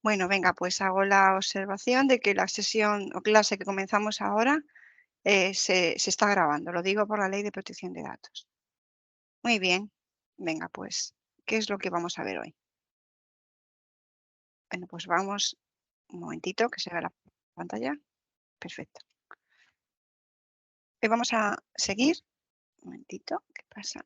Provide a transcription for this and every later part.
Bueno, venga, pues hago la observación de que la sesión o clase que comenzamos ahora se está grabando. Lo digo por la Ley de Protección de Datos. Muy bien. Venga, pues, ¿qué es lo que vamos a ver hoy? Bueno, pues vamos un momentito que se vea la pantalla. Perfecto. Hoy vamos a seguir. Un momentito, ¿qué pasa?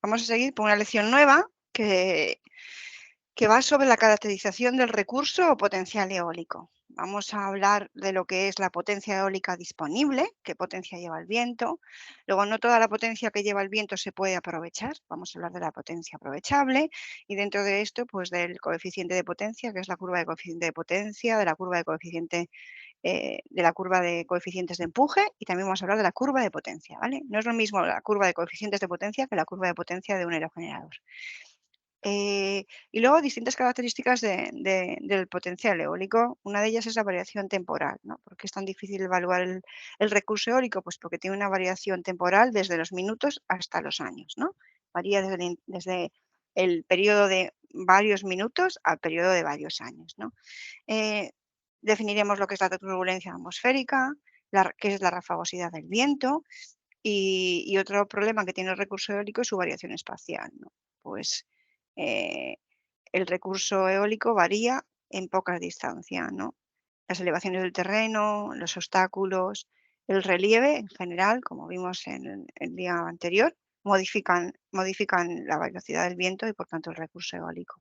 Vamos a seguir por una lección nueva que va sobre la caracterización del recurso o potencial eólico. Vamos a hablar de lo que es la potencia eólica disponible, qué potencia lleva el viento. Luego, no toda la potencia que lleva el viento se puede aprovechar. Vamos a hablar de la potencia aprovechable y dentro de esto, pues del coeficiente de potencia, que es la curva de coeficiente de potencia, de la curva de coeficiente de la curva de coeficientes de empuje y también vamos a hablar de la curva de potencia, ¿vale? No es lo mismo la curva de coeficientes de potencia que la curva de potencia de un aerogenerador. Y luego distintas características del potencial eólico. Una de ellas es la variación temporal, ¿no? ¿Por qué es tan difícil evaluar el recurso eólico? Pues porque tiene una variación temporal desde los minutos hasta los años, ¿no? Varía desde el periodo de varios minutos al periodo de varios años, ¿no? Eh, Definiremos lo que es la turbulencia atmosférica, qué es la rafagosidad del viento y otro problema que tiene el recurso eólico es su variación espacial, ¿no? Pues eh, el recurso eólico varía en poca distancia, ¿no? Las elevaciones del terreno, los obstáculos, el relieve en general, como vimos en el día anterior, modifican la velocidad del viento y por tanto el recurso eólico.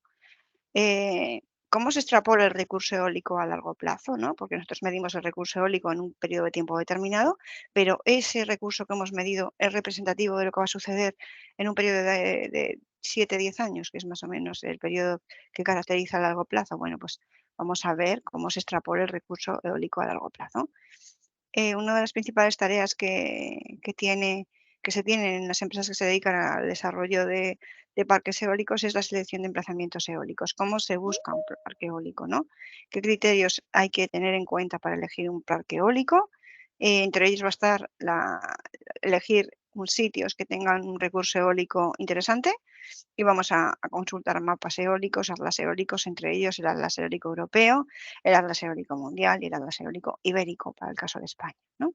Eh, ¿Cómo se extrapola el recurso eólico a largo plazo, ¿no? Porque nosotros medimos el recurso eólico en un periodo de tiempo determinado, pero ese recurso que hemos medido es representativo de lo que va a suceder en un periodo de 7, 10 años, que es más o menos el periodo que caracteriza a largo plazo. Bueno, pues vamos a ver cómo se extrapola el recurso eólico a largo plazo. Una de las principales tareas que se tienen en las empresas que se dedican al desarrollo de parques eólicos es la selección de emplazamientos eólicos. ¿Cómo se busca un parque eólico, no? ¿Qué criterios hay que tener en cuenta para elegir un parque eólico? Entre ellos va a estar elegir sitios que tengan un recurso eólico interesante y vamos a consultar mapas eólicos, atlas eólicos, entre ellos el Atlas Eólico Europeo, el Atlas Eólico Mundial y el Atlas Eólico Ibérico, para el caso de España, ¿no?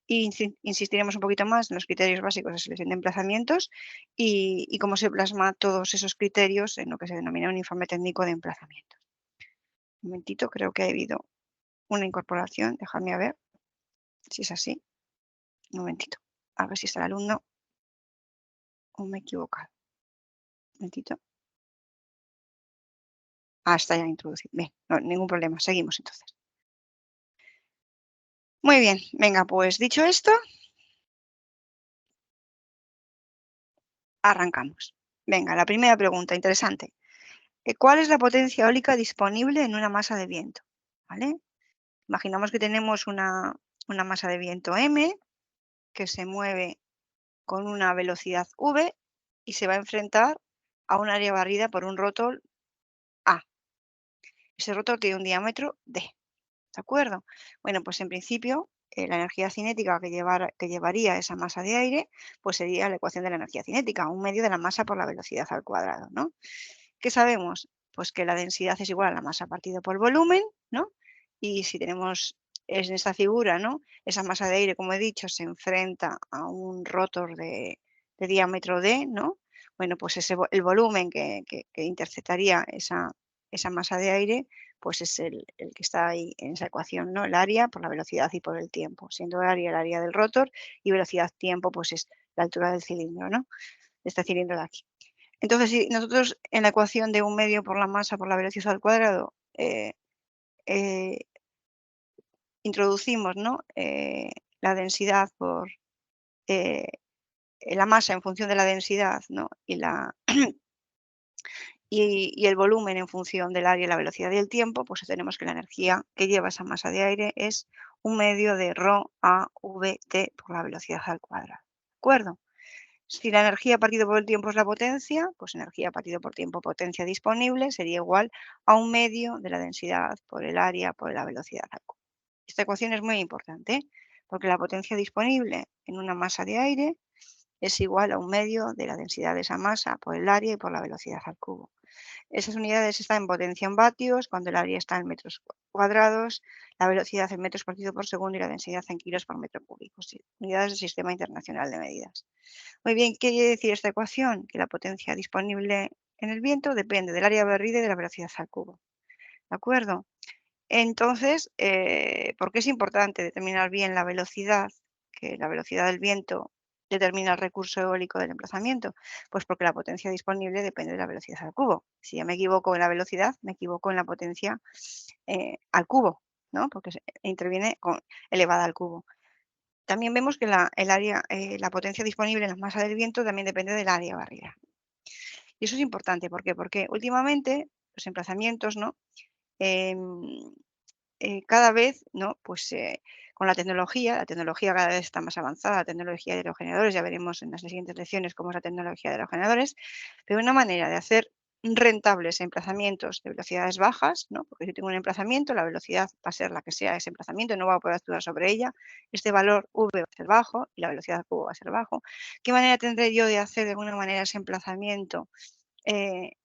Y insistiremos un poquito más en los criterios básicos de selección de emplazamientos y cómo se plasma todos esos criterios en lo que se denomina un informe técnico de emplazamientos. Un momentito, creo que ha habido una incorporación, dejadme a ver si es así. Un momentito, a ver si está el alumno o me he equivocado. Un momentito. Ah, está ya introducido. Bien, no, ningún problema. Seguimos entonces. Muy bien, venga, pues dicho esto, arrancamos. Venga, la primera pregunta, interesante. ¿Cuál es la potencia eólica disponible en una masa de viento? ¿Vale? Imaginamos que tenemos una masa de viento M que se mueve con una velocidad V y se va a enfrentar a un área barrida por un rotor A. Ese rotor tiene un diámetro D. ¿De acuerdo? Bueno, pues en principio la energía cinética que llevaría esa masa de aire, pues sería la ecuación de la energía cinética, un medio de la masa por la velocidad al cuadrado, ¿no? ¿Qué sabemos? Pues que la densidad es igual a la masa partido por volumen, ¿no? Y si tenemos en esta figura, ¿no? Esa masa de aire, como he dicho, se enfrenta a un rotor de diámetro D, ¿no? Bueno, pues el volumen que interceptaría esa masa de aire, pues es el que está ahí en esa ecuación, ¿no? El área por la velocidad y por el tiempo, siendo el área del rotor y velocidad tiempo, pues es la altura del cilindro, ¿no? De este cilindro de aquí. Entonces, si nosotros en la ecuación de un medio por la masa por la velocidad al cuadrado eh, introducimos, ¿no? La densidad por eh, la masa en función de la densidad, ¿no? Y el volumen en función del área, la velocidad y el tiempo, pues tenemos que la energía que lleva esa masa de aire es un medio de ρ a v t por la velocidad al cuadrado. ¿De acuerdo? Si la energía partido por el tiempo es la potencia, pues energía partido por tiempo, potencia disponible, sería igual a un medio de la densidad por el área por la velocidad al cubo. Esta ecuación es muy importante, porque la potencia disponible en una masa de aire es igual a un medio de la densidad de esa masa por el área y por la velocidad al cubo. Esas unidades están en potencia en vatios, cuando el área está en metros cuadrados, la velocidad en metros partido por segundo y la densidad en kilos por metro cúbico. Sí, unidades del Sistema Internacional de Medidas. Muy bien, ¿qué quiere decir esta ecuación? Que la potencia disponible en el viento depende del área barrida y de la velocidad al cubo. ¿De acuerdo? Entonces, ¿por qué es importante determinar bien la velocidad? Que la velocidad del viento determina el recurso eólico del emplazamiento. Pues porque la potencia disponible depende de la velocidad al cubo. Si yo me equivoco en la velocidad, me equivoco en la potencia al cubo, ¿no? Porque interviene elevada al cubo. También vemos que la potencia disponible en la masa del viento también depende del área barrida. Y eso es importante, ¿por qué? Porque últimamente los emplazamientos, ¿no? Em, cada vez, ¿no? Pues con la tecnología cada vez está más avanzada, la tecnología de aerogeneradores, ya veremos en las siguientes lecciones cómo es la tecnología de aerogeneradores, pero una manera de hacer rentables emplazamientos de velocidades bajas, ¿no? Porque si tengo un emplazamiento, la velocidad va a ser la que sea ese emplazamiento, no va a poder actuar sobre ella, este valor v va a ser bajo y la velocidad al cubo va a ser bajo. ¿Qué manera tendré yo de hacer de alguna manera ese emplazamiento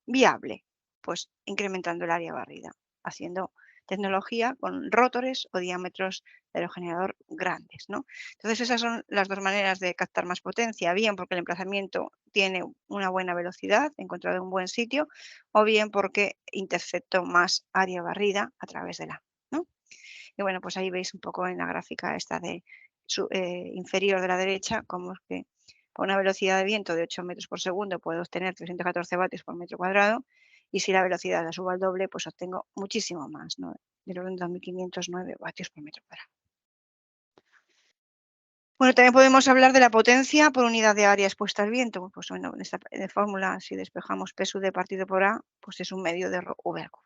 viable? Pues incrementando el área barrida, haciendo tecnología con rotores o diámetros de aerogenerador grandes, ¿no? Entonces esas son las dos maneras de captar más potencia, bien porque el emplazamiento tiene una buena velocidad, encontrado un buen sitio, o bien porque intercepto más área barrida a través de la, ¿no? Y bueno, pues ahí veis un poco en la gráfica esta de inferior de la derecha, como es que con una velocidad de viento de 8 metros por segundo puedo obtener 314 vatios por metro cuadrado, y si la velocidad la subo al doble, pues obtengo muchísimo más, ¿no? Del orden de 2.509 vatios por metro cuadrado. Bueno, también podemos hablar de la potencia por unidad de área expuesta al viento. Pues bueno, en esta fórmula, si despejamos P sub D partido por A, pues es un medio de ρ V al cubo.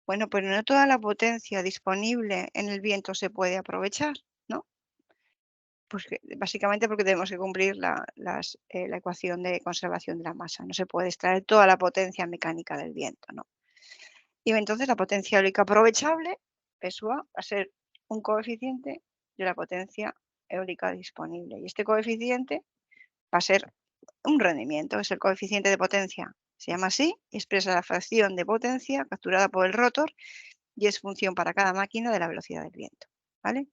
Bueno, pero no toda la potencia disponible en el viento se puede aprovechar, ¿no? Pues básicamente porque tenemos que cumplir la ecuación de conservación de la masa. No se puede extraer toda la potencia mecánica del viento, ¿no? Y entonces la potencia eólica aprovechable, P sub A, va a ser un coeficiente de la potencia eólica disponible. Y este coeficiente va a ser un rendimiento, es el coeficiente de potencia. Se llama así, y expresa la fracción de potencia capturada por el rotor y es función para cada máquina de la velocidad del viento, ¿vale?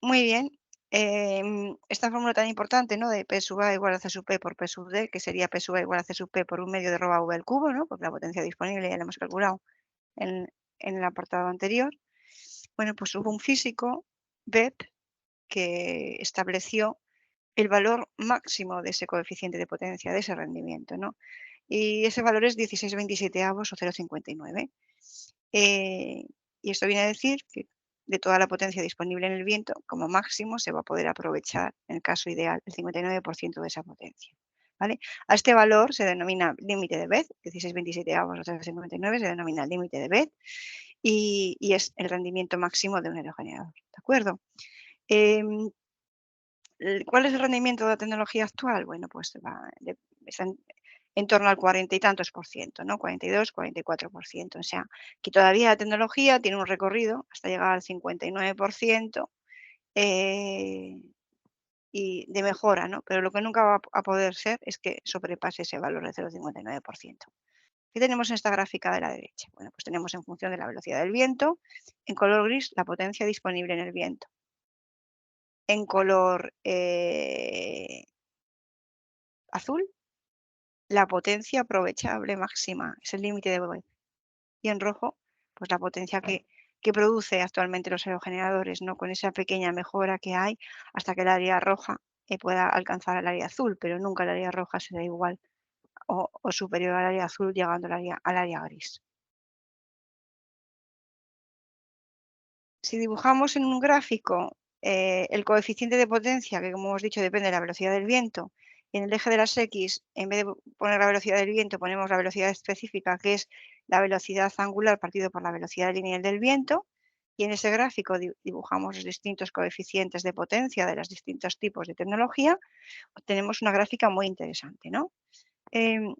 Muy bien. Esta fórmula tan importante, ¿no? De P sub A igual a C sub P por P sub D, que sería P sub A igual a C sub P por un medio de ρ V al cubo, ¿no? Porque la potencia disponible ya la hemos calculado en, en el apartado anterior. Bueno, pues hubo un físico, Bepp, que estableció el valor máximo de ese coeficiente de potencia, de ese rendimiento, ¿no? Y ese valor es 16/27 o 0,59. Y esto viene a decir que de toda la potencia disponible en el viento, como máximo se va a poder aprovechar, en el caso ideal, el 59% de esa potencia, ¿vale? A este valor se denomina límite de Bethe, 16/27 o 0,59 se denomina límite de Bethe y es el rendimiento máximo de un aerogenerador, ¿de acuerdo? Em, ¿Cuál es el rendimiento de la tecnología actual? Bueno, pues está en torno al 40 y tantos por ciento, ¿no? 42, 44%. O sea, que todavía la tecnología tiene un recorrido hasta llegar al 59% eh, y de mejora, ¿no? Pero lo que nunca va a poder ser es que sobrepase ese valor de 0,59%. ¿Qué tenemos en esta gráfica de la derecha? Bueno, pues tenemos en función de la velocidad del viento, en color gris, la potencia disponible en el viento. En color azul, la potencia aprovechable máxima, es el límite de Boyd. Y en rojo, pues la potencia que produce actualmente los aerogeneradores, ¿no? Con esa pequeña mejora que hay hasta que el área roja pueda alcanzar el área azul, pero nunca el área roja será igual o superior al área azul llegando al área gris. Si dibujamos en un gráfico el coeficiente de potencia, que como hemos dicho depende de la velocidad del viento, y en el eje de las X, en vez de poner la velocidad del viento, ponemos la velocidad específica, que es la velocidad angular partido por la velocidad lineal del viento, y en ese gráfico dibujamos los distintos coeficientes de potencia de los distintos tipos de tecnología, obtenemos una gráfica muy interesante, ¿no? Em,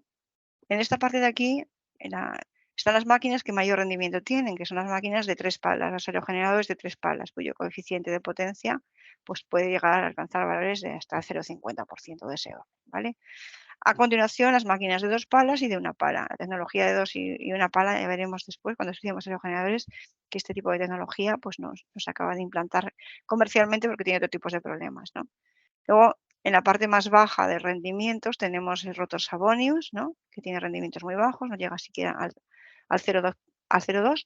en esta parte de aquí están las máquinas que mayor rendimiento tienen, que son las máquinas de 3 palas, los aerogeneradores de 3 palas, cuyo coeficiente de potencia pues, puede llegar a alcanzar valores de hasta el 0,50% de ese orden, ¿vale? A continuación, las máquinas de 2 palas y de 1 pala. La tecnología de 2 y 1 pala, ya veremos después, cuando estudiemos aerogeneradores, que este tipo de tecnología pues nos acaba de implantar comercialmente porque tiene otro tipos de problemas, ¿no? Luego, en la parte más baja de rendimientos tenemos el rotor Savonius, ¿no? Que tiene rendimientos muy bajos, no llega siquiera al 0,2 al 0,2.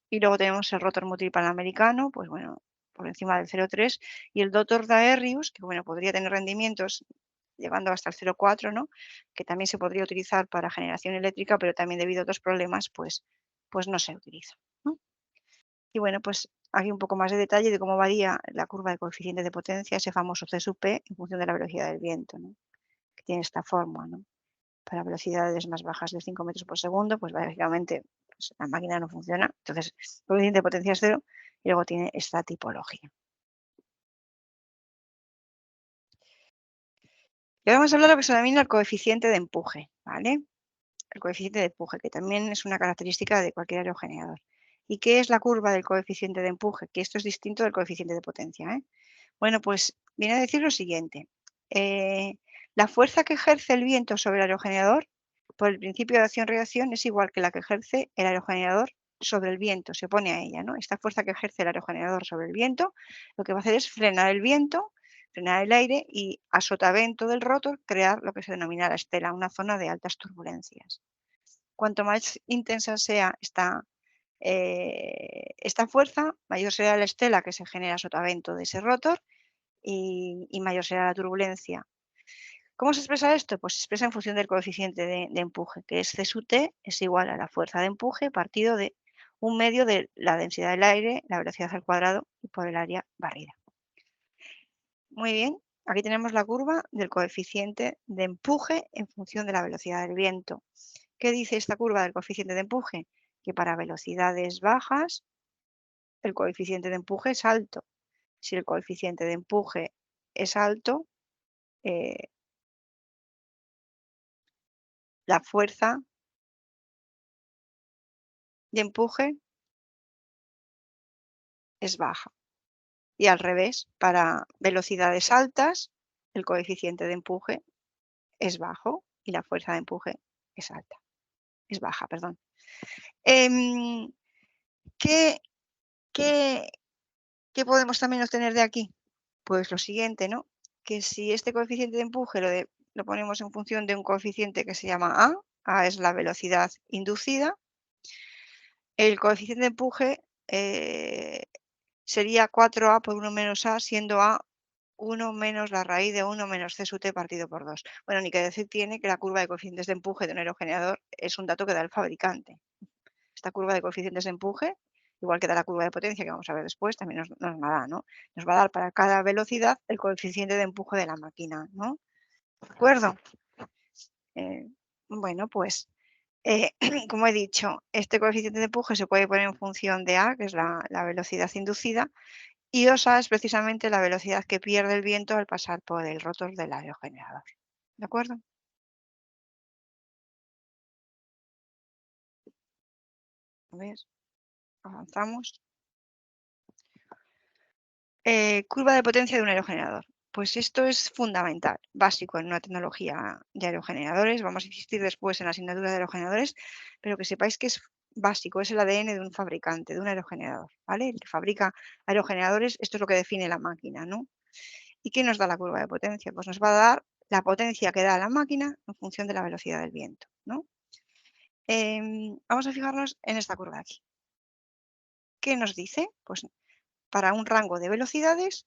Y luego tenemos el rotor Mutil Panamericano, pues bueno, por encima del 0,3. Y el rotor Daerius, que bueno, podría tener rendimientos llegando hasta el 0,4, ¿no? Que también se podría utilizar para generación eléctrica, pero también debido a otros problemas, pues no se utiliza, ¿no? Y bueno, pues aquí un poco más de detalle de cómo varía la curva de coeficiente de potencia, ese famoso C sub P, en función de la velocidad del viento, ¿no? Que tiene esta forma, ¿no? Para velocidades más bajas de 5 metros por segundo, pues básicamente pues, la máquina no funciona. Entonces, el coeficiente de potencia es cero y luego tiene esta tipología. Y ahora vamos a hablar de lo que se denomina el coeficiente de empuje, ¿vale? El coeficiente de empuje, que también es una característica de cualquier aerogenerador. ¿Y qué es la curva del coeficiente de empuje? Que esto es distinto del coeficiente de potencia, ¿eh? Bueno, pues viene a decir lo siguiente. La fuerza que ejerce el viento sobre el aerogenerador por el principio de acción-reacción es igual que la que ejerce el aerogenerador sobre el viento, se opone a ella, ¿no? Esta fuerza que ejerce el aerogenerador sobre el viento, lo que va a hacer es frenar el viento, frenar el aire y a sotavento del rotor crear lo que se denomina la estela, una zona de altas turbulencias. Cuanto más intensa sea esta fuerza, mayor será la estela que se genera a sotavento de ese rotor y mayor será la turbulencia. ¿Cómo se expresa esto? Pues se expresa en función del coeficiente de empuje, que es C sub T es igual a la fuerza de empuje partido de un medio de la densidad del aire, la velocidad al cuadrado y por el área barrida. Muy bien, aquí tenemos la curva del coeficiente de empuje en función de la velocidad del viento. ¿Qué dice esta curva del coeficiente de empuje? Que para velocidades bajas el coeficiente de empuje es alto. Si el coeficiente de empuje es alto, eh, la fuerza de empuje es baja. Y al revés, para velocidades altas, el coeficiente de empuje es bajo y la fuerza de empuje es alta. Es baja, perdón. Em, ¿qué, qué, qué podemos también obtener de aquí? Pues lo siguiente, ¿no? Que si este coeficiente de empuje lo ponemos en función de un coeficiente que se llama A es la velocidad inducida, el coeficiente de empuje sería 4A por 1 menos A, siendo A 1 menos la raíz de 1 menos C sub T partido por 2. Bueno, ni que decir tiene que la curva de coeficientes de empuje de un aerogenerador es un dato que da el fabricante. Esta curva de coeficientes de empuje, igual que da la curva de potencia que vamos a ver después, también nos la da, ¿no? Nos va a dar para cada velocidad el coeficiente de empuje de la máquina, ¿no? ¿De acuerdo? Eh, bueno, pues como he dicho, este coeficiente de empuje se puede poner en función de A, que es la velocidad inducida, y 2A es precisamente la velocidad que pierde el viento al pasar por el rotor del aerogenerador. ¿De acuerdo? A ver, avanzamos. Curva de potencia de un aerogenerador. Pues esto es fundamental, básico en una tecnología de aerogeneradores. Vamos a insistir después en la asignatura de aerogeneradores, pero que sepáis que es básico, es el ADN de un fabricante, de un aerogenerador, ¿vale? El que fabrica aerogeneradores, esto es lo que define la máquina, ¿no? ¿Y qué nos da la curva de potencia? Pues nos va a dar la potencia que da la máquina en función de la velocidad del viento, ¿no? Vamos a fijarnos en esta curva de aquí. ¿Qué nos dice? Pues para un rango de velocidades,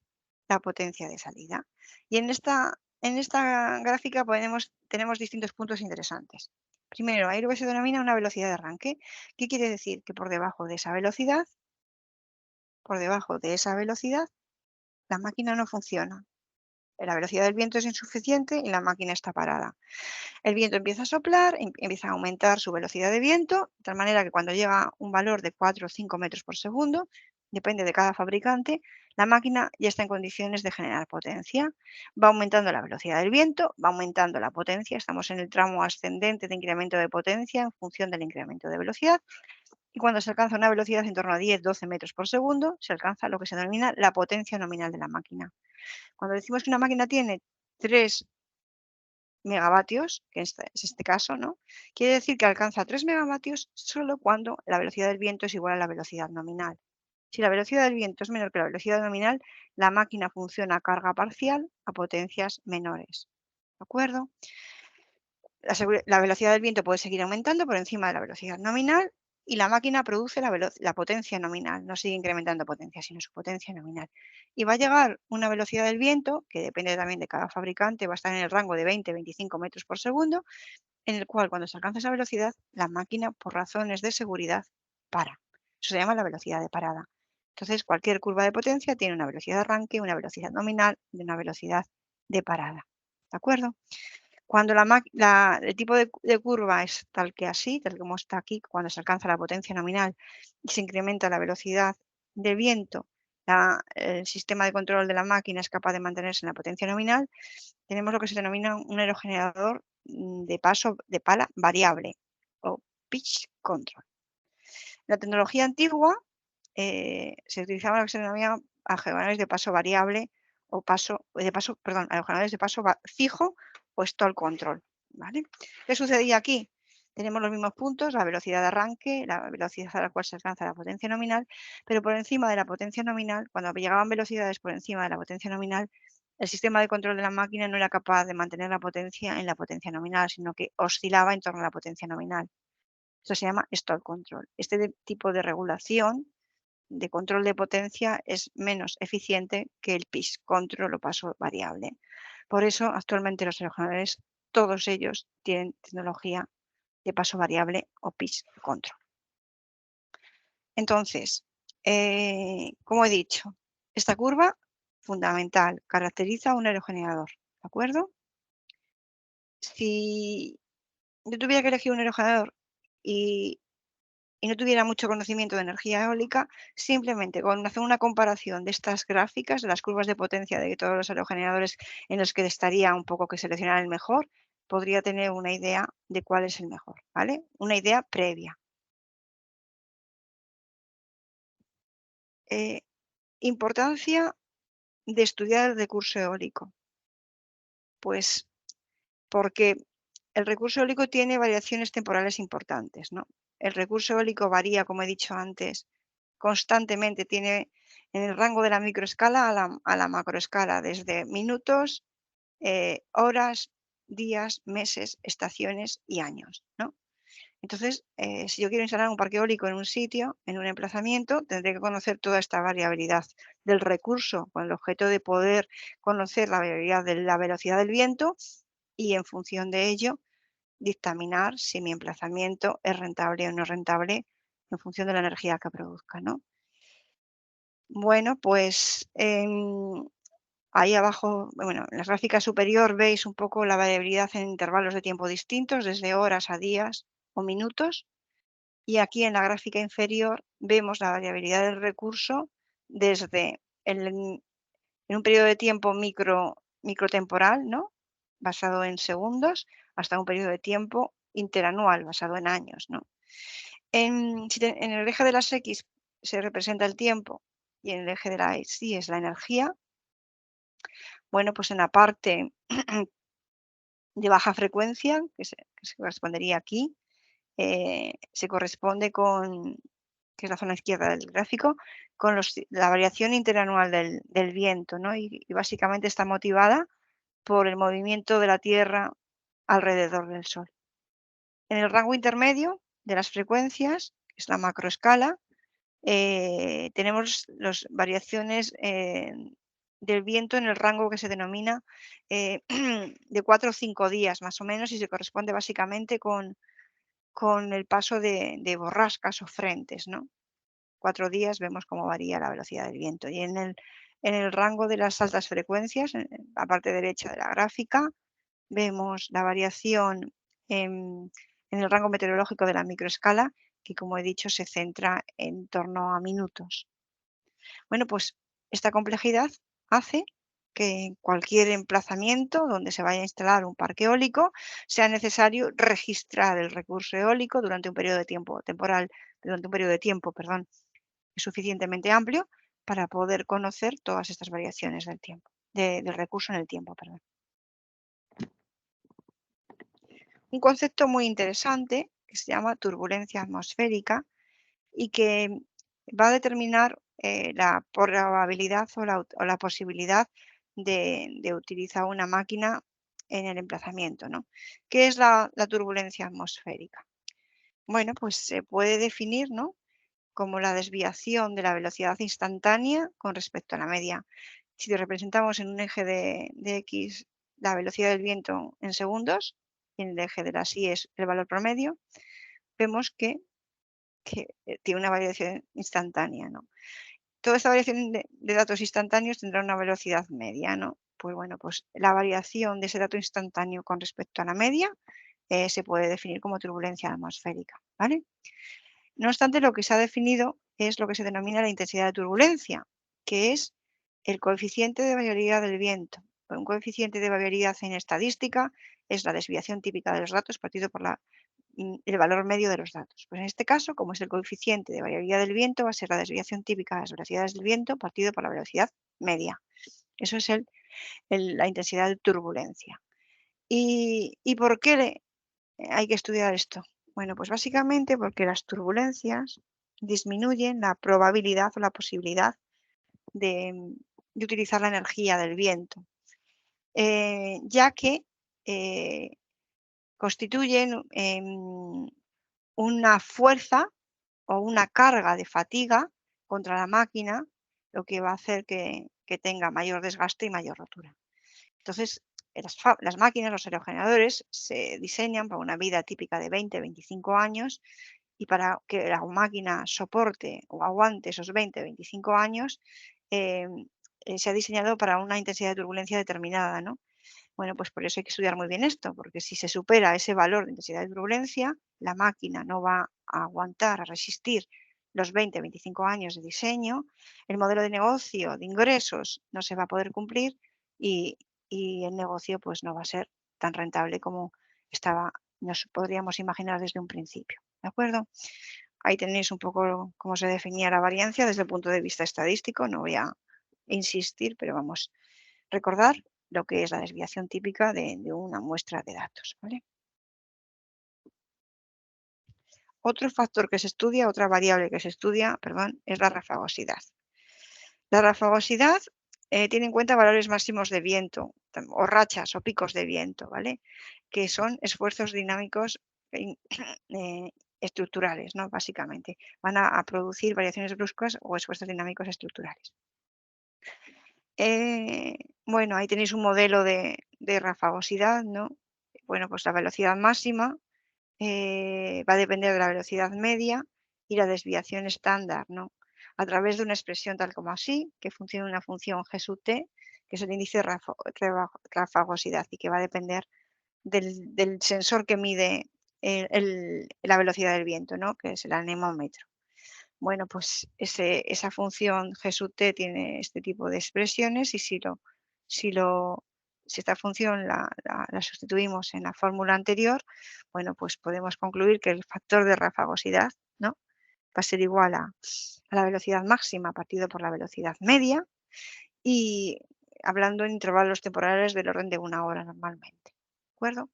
la potencia de salida. Y en esta gráfica tenemos distintos puntos interesantes. Primero, ahí lo que se denomina una velocidad de arranque. ¿Qué quiere decir? Que por debajo de esa velocidad, la máquina no funciona. La velocidad del viento es insuficiente y la máquina está parada. El viento empieza a soplar, empieza a aumentar su velocidad de viento, de tal manera que cuando llega a un valor de 4 o 5 metros por segundo, depende de cada fabricante, la máquina ya está en condiciones de generar potencia. Va aumentando la velocidad del viento, va aumentando la potencia, estamos en el tramo ascendente de incremento de potencia en función del incremento de velocidad. Y cuando se alcanza una velocidad en torno a 10-12 metros por segundo, se alcanza lo que se denomina la potencia nominal de la máquina. Cuando decimos que una máquina tiene tres megavatios, que es este caso, ¿no? Quiere decir que alcanza 3 megavatios solo cuando la velocidad del viento es igual a la velocidad nominal. Si la velocidad del viento es menor que la velocidad nominal, la máquina funciona a carga parcial a potencias menores. ¿De acuerdo? La velocidad del viento puede seguir aumentando por encima de la velocidad nominal y la máquina produce la potencia nominal, no sigue incrementando potencia, sino su potencia nominal. Y va a llegar una velocidad del viento, que depende también de cada fabricante, va a estar en el rango de 20-25 metros por segundo, en el cual cuando se alcanza esa velocidad, la máquina, por razones de seguridad, para. Eso se llama la velocidad de parada. Entonces, cualquier curva de potencia tiene una velocidad de arranque, una velocidad nominal y una velocidad de parada. ¿De acuerdo? Cuando el tipo de curva es tal que así, tal como está aquí, cuando se alcanza la potencia nominal y se incrementa la velocidad del viento, el sistema de control de la máquina es capaz de mantenerse en la potencia nominal, tenemos lo que se denomina un aerogenerador de paso de pala variable o pitch control. La tecnología antigua se utilizaba lo que se denomina aerogeneradores de paso variable o aerogeneradores de paso fijo o stall control. ¿Vale? ¿Qué sucedía aquí? Tenemos los mismos puntos, la velocidad de arranque, la velocidad a la cual se alcanza la potencia nominal, pero por encima de la potencia nominal, cuando llegaban velocidades por encima de la potencia nominal, el sistema de control de la máquina no era capaz de mantener la potencia en la potencia nominal, sino que oscilaba en torno a la potencia nominal. Esto se llama stall control. Este tipo de regulación de control de potencia es menos eficiente que el pitch control o paso variable. Por eso, actualmente los aerogeneradores, todos ellos tienen tecnología de paso variable o pitch control. Entonces, como he dicho, esta curva fundamental caracteriza a un aerogenerador, ¿de acuerdo? Si yo tuviera que elegir un aerogenerador y no tuviera mucho conocimiento de energía eólica, simplemente con hacer una comparación de estas gráficas, de las curvas de potencia de todos los aerogeneradores en los que estaría un poco que seleccionar el mejor, podría tener una idea de cuál es el mejor, ¿vale? Una idea previa. Importancia de estudiar el recurso eólico. Pues porque el recurso eólico tiene variaciones temporales importantes, ¿no? El recurso eólico varía, como he dicho antes, constantemente, tiene en el rango de la microescala a la macroescala, desde minutos, horas, días, meses, estaciones y años, ¿no? Entonces, si yo quiero instalar un parque eólico en un sitio, en un emplazamiento, tendré que conocer toda esta variabilidad del recurso, con el objeto de poder conocer la variabilidad de la velocidad del viento y en función de ello dictaminar si mi emplazamiento es rentable o no rentable en función de la energía que produzca, ¿no? Bueno, pues ahí abajo, bueno, en la gráfica superior veis un poco la variabilidad en intervalos de tiempo distintos, desde horas a días o minutos. Y aquí en la gráfica inferior vemos la variabilidad del recurso desde en un periodo de tiempo microtemporal, ¿no? Basado en segundos, hasta un periodo de tiempo interanual, basado en años, ¿no? En el eje de las X se representa el tiempo y en el eje de la Y es la energía. Bueno, pues en la parte de baja frecuencia, que se correspondería aquí, se corresponde con, que es la zona izquierda del gráfico, con la variación interanual del viento, ¿no? Y básicamente está motivada por el movimiento de la Tierra alrededor del Sol. En el rango intermedio de las frecuencias, que es la macroescala, tenemos las variaciones del viento en el rango que se denomina de 4 o 5 días más o menos y se corresponde básicamente con el paso de borrascas o frentes, ¿no? 4 días vemos cómo varía la velocidad del viento. Y en el rango de las altas frecuencias, en la parte derecha de la gráfica, vemos la variación en el rango meteorológico de la microescala, que como he dicho se centra en torno a minutos. Bueno, pues esta complejidad hace que en cualquier emplazamiento donde se vaya a instalar un parque eólico sea necesario registrar el recurso eólico durante un periodo de tiempo temporal, durante un periodo de tiempo, perdón, suficientemente amplio para poder conocer todas estas variaciones del tiempo, del recurso en el tiempo, perdón. un concepto muy interesante que se llama turbulencia atmosférica y que va a determinar la probabilidad o la posibilidad de utilizar una máquina en el emplazamiento, ¿no? ¿Qué es la turbulencia atmosférica? Bueno, pues se puede definir, ¿no?, como la desviación de la velocidad instantánea con respecto a la media. Si representamos en un eje de X la velocidad del viento en segundos, y en el eje de las Y es el valor promedio, vemos que tiene una variación instantánea, ¿no? Toda esta variación de datos instantáneos tendrá una velocidad media, ¿no? Pues bueno, pues la variación de ese dato instantáneo con respecto a la media se puede definir como turbulencia atmosférica, ¿vale? No obstante, lo que se ha definido es lo que se denomina la intensidad de turbulencia, que es el coeficiente de variabilidad del viento. Un coeficiente de variabilidad en estadística es la desviación típica de los datos partido por el valor medio de los datos. Pues en este caso, como es el coeficiente de variabilidad del viento, va a ser la desviación típica de las velocidades del viento partido por la velocidad media. Eso es la intensidad de turbulencia. ¿Y por qué hay que estudiar esto? Bueno, pues básicamente porque las turbulencias disminuyen la probabilidad o la posibilidad de utilizar la energía del viento, ya que eh, constituyen una fuerza o una carga de fatiga contra la máquina, lo que va a hacer que tenga mayor desgaste y mayor rotura. Entonces, las máquinas, los aerogeneradores, se diseñan para una vida típica de 20-25 años y para que la máquina soporte o aguante esos 20-25 años, eh, se ha diseñado para una intensidad de turbulencia determinada, ¿no? Bueno, pues por eso hay que estudiar muy bien esto, porque si se supera ese valor de intensidad de turbulencia, la máquina no va a aguantar, a resistir los 20-25 años de diseño, el modelo de negocio, de ingresos, no se va a poder cumplir y, y el negocio pues no va a ser tan rentable como nos podríamos imaginar desde un principio. ¿De acuerdo? Ahí tenéis un poco cómo se definía la variancia desde el punto de vista estadístico. No voy a insistir, pero vamos, recordar lo que es la desviación típica de una muestra de datos, ¿vale? Otro factor que se estudia, otra variable que se estudia, perdón, es la rafagosidad. La rafagosidad tiene en cuenta valores máximos de viento o rachas o picos de viento, ¿vale? Que son esfuerzos dinámicos eh, estructurales, ¿no? Básicamente. Van a producir variaciones bruscas o esfuerzos dinámicos estructurales. Eh, bueno, ahí tenéis un modelo de rafagosidad, ¿no? Bueno, pues la velocidad máxima va a depender de la velocidad media y la desviación estándar, ¿no? A través de una expresión tal como así, que funciona una función G sub t, que es el índice de rafagosidad y que va a depender del sensor que mide la velocidad del viento, ¿no? Que es el anemómetro. Bueno, pues esa función G sub t tiene este tipo de expresiones y si, lo, si esta función la sustituimos en la fórmula anterior, bueno, pues podemos concluir que el factor de rafagosidad, ¿no?, va a ser igual a la velocidad máxima partido por la velocidad media y hablando en intervalos temporales del orden de 1 hora normalmente. ¿De acuerdo?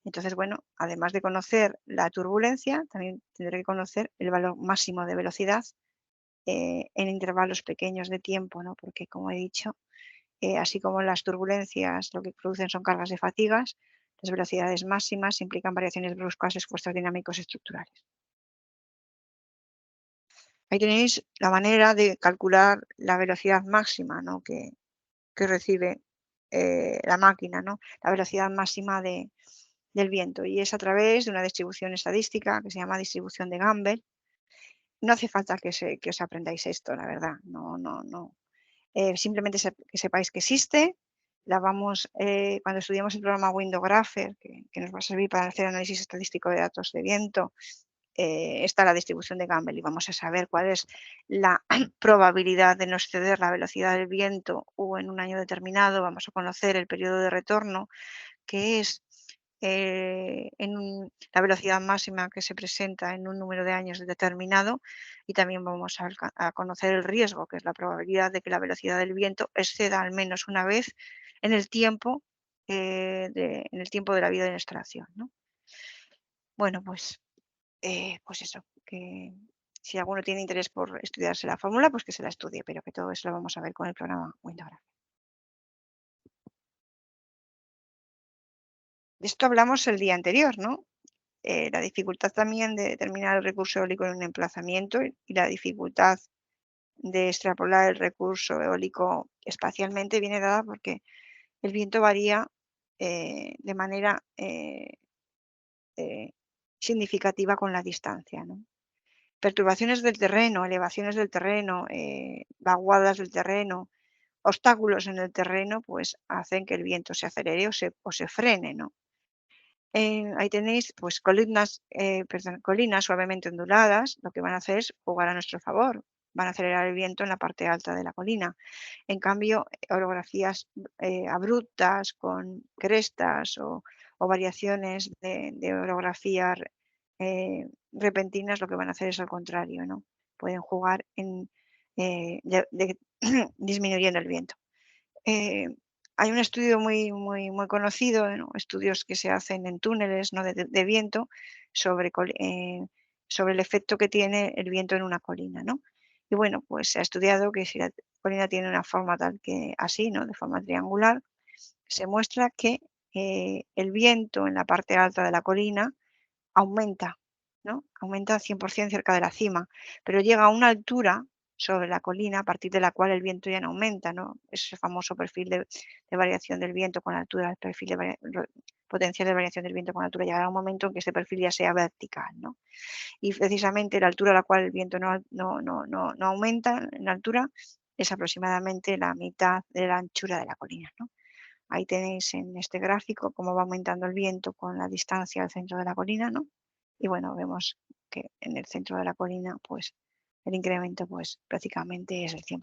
Entonces, bueno, además de conocer la turbulencia, también tendré que conocer el valor máximo de velocidad en intervalos pequeños de tiempo, ¿no? Porque, como he dicho, así como las turbulencias lo que producen son cargas de fatigas, las velocidades máximas implican variaciones bruscas, esfuerzos dinámicos estructurales. Ahí tenéis la manera de calcular la velocidad máxima, ¿no?, que recibe la máquina, ¿no?, la velocidad máxima del viento, y es a través de una distribución estadística que se llama distribución de Gumbel. No hace falta que os aprendáis esto, la verdad, no. Simplemente que sepáis que existe, cuando estudiamos el programa Windographer, que nos va a servir para hacer análisis estadístico de datos de viento, está la distribución de Gumbel y vamos a saber cuál es la probabilidad de no exceder la velocidad del viento o en un año determinado. Vamos a conocer el periodo de retorno, que es la velocidad máxima que se presenta en un número de años determinado, y también vamos a conocer el riesgo, que es la probabilidad de que la velocidad del viento exceda al menos una vez en el tiempo, en el tiempo de la vida de la instalación, ¿no? Bueno, pues eso, que si alguno tiene interés por estudiarse la fórmula, pues que se la estudie, pero que todo eso lo vamos a ver con el programa Windowgraph. De esto hablamos el día anterior, ¿no? La dificultad también de determinar el recurso eólico en un emplazamiento y la dificultad de extrapolar el recurso eólico espacialmente viene dada porque el viento varía de manera eh, significativa con la distancia, ¿no? Perturbaciones del terreno, elevaciones del terreno, vaguadas del terreno, obstáculos en el terreno, pues hacen que el viento se acelere o se frene, ¿no? Ahí tenéis pues colinas suavemente onduladas, lo que van a hacer es jugar a nuestro favor, van a acelerar el viento en la parte alta de la colina. En cambio, orografías abruptas con crestas o variaciones de orografía repentinas, lo que van a hacer es al contrario, ¿no? Pueden jugar disminuyendo el viento. Eh, Hay un estudio muy conocido, ¿no? Estudios que se hacen en túneles, ¿no? de viento sobre el efecto que tiene el viento en una colina, ¿no? Y bueno, pues se ha estudiado que si la colina tiene una forma tal que así, ¿no? De forma triangular, se muestra que el viento en la parte alta de la colina aumenta, ¿no? Aumenta 100% cerca de la cima, pero llega a una altura sobre la colina a partir de la cual el viento ya no aumenta, ¿no? Ese famoso perfil de variación del viento con altura, el perfil potencial de variación del viento con altura, llegará un momento en que ese perfil ya sea vertical, ¿no? Y precisamente la altura a la cual el viento no aumenta en altura es aproximadamente la mitad de la anchura de la colina, ¿no? Ahí tenéis en este gráfico cómo va aumentando el viento con la distancia al centro de la colina, ¿no? Y bueno, vemos que en el centro de la colina, pues el incremento pues prácticamente es el 100%.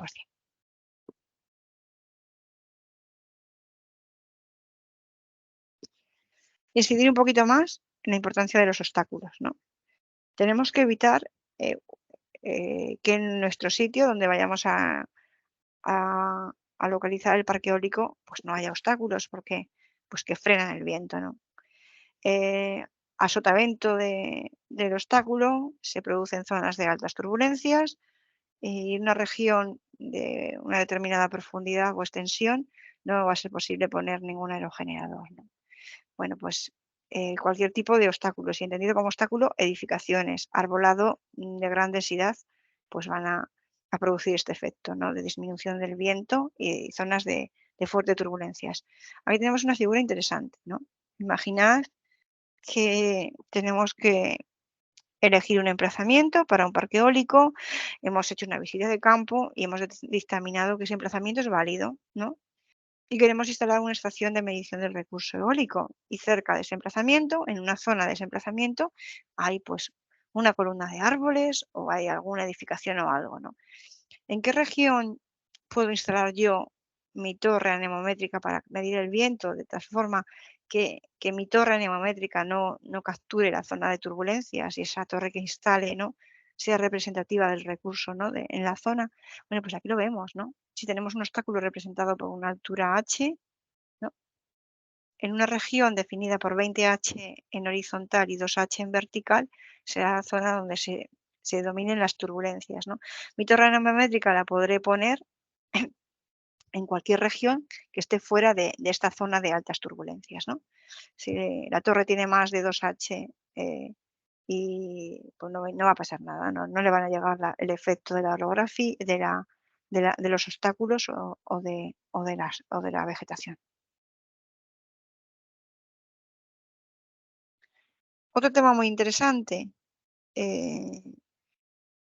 Incidir un poquito más en la importancia de los obstáculos, ¿no? Tenemos que evitar eh, que en nuestro sitio donde vayamos a localizar el parque eólico, pues no haya obstáculos, porque pues que frenan el viento, ¿no? A sotavento del obstáculo se producen zonas de altas turbulencias y en una región de una determinada profundidad o extensión no va a ser posible poner ningún aerogenerador, ¿no? Bueno, pues cualquier tipo de obstáculos, y entendido como obstáculo, edificaciones, arbolado de gran densidad, pues van a producir este efecto, ¿no? De disminución del viento y zonas de fuertes turbulencias. Aquí tenemos una figura interesante, ¿no? Imaginad que tenemos que elegir un emplazamiento para un parque eólico, hemos hecho una visita de campo y hemos dictaminado que ese emplazamiento es válido, ¿no? Y queremos instalar una estación de medición del recurso eólico. Y cerca de ese emplazamiento, en una zona de ese emplazamiento, hay pues una columna de árboles o hay alguna edificación o algo, ¿no? ¿En qué región puedo instalar yo mi torre anemométrica para medir el viento de tal forma que mi torre anemométrica no capture la zona de turbulencias y esa torre que instale, ¿no? sea representativa del recurso, ¿no? en la zona? Bueno, pues aquí lo vemos, ¿no? Si tenemos un obstáculo representado por una altura h, ¿no? En una región definida por 20h en horizontal y 2h en vertical, será la zona donde se dominen las turbulencias, ¿no? Mi torre anemométrica la podré poner en cualquier región que esté fuera de esta zona de altas turbulencias, ¿no? Si la torre tiene más de 2h y pues no va a pasar nada, no le van a llegar el efecto de la orografía, de los obstáculos o de la vegetación. Otro tema muy interesante, eh,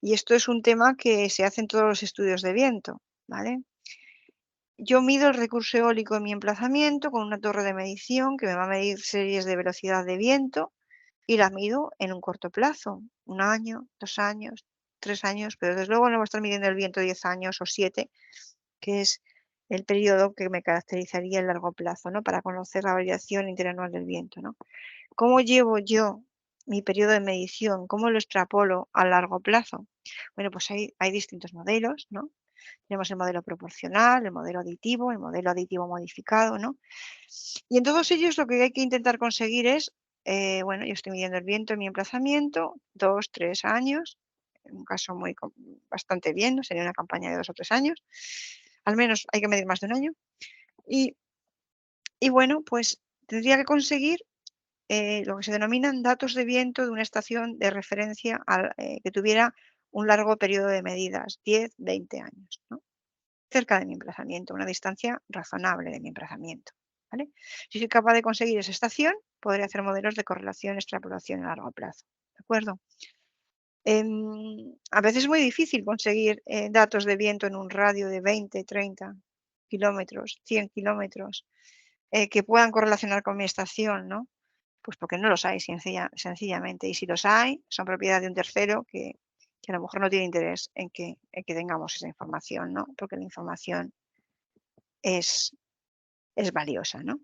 y esto es un tema que se hace en todos los estudios de viento, ¿vale? Yo mido el recurso eólico en mi emplazamiento con una torre de medición que me va a medir series de velocidad de viento y la mido en un corto plazo, 1 año, 2 años, 3 años, pero desde luego no voy a estar midiendo el viento 10 años o 7, que es el periodo que me caracterizaría el largo plazo, ¿no? Para conocer la variación interanual del viento, ¿no? ¿Cómo llevo yo mi periodo de medición? ¿Cómo lo extrapolo a largo plazo? Bueno, pues hay distintos modelos, ¿no? Tenemos el modelo proporcional, el modelo aditivo modificado, ¿no? Y en todos ellos lo que hay que intentar conseguir es bueno, yo estoy midiendo el viento en mi emplazamiento, 2, 3 años, en un caso bastante bien, ¿no? Sería una campaña de 2 o 3 años. Al menos hay que medir más de un año. Y, y bueno, pues tendría que conseguir lo que se denominan datos de viento de una estación de referencia que tuviera un largo periodo de medidas, 10, 20 años, ¿no? Cerca de mi emplazamiento, una distancia razonable de mi emplazamiento, ¿vale? Si soy capaz de conseguir esa estación, podré hacer modelos de correlación, extrapolación a largo plazo, ¿de acuerdo? A veces es muy difícil conseguir datos de viento en un radio de 20, 30 kilómetros, 100 kilómetros, que puedan correlacionar con mi estación, ¿no? Pues porque no los hay, sencillamente. Y si los hay, son propiedad de un tercero que a lo mejor no tiene interés en que tengamos esa información, ¿no? Porque la información es, es valiosa, ¿no?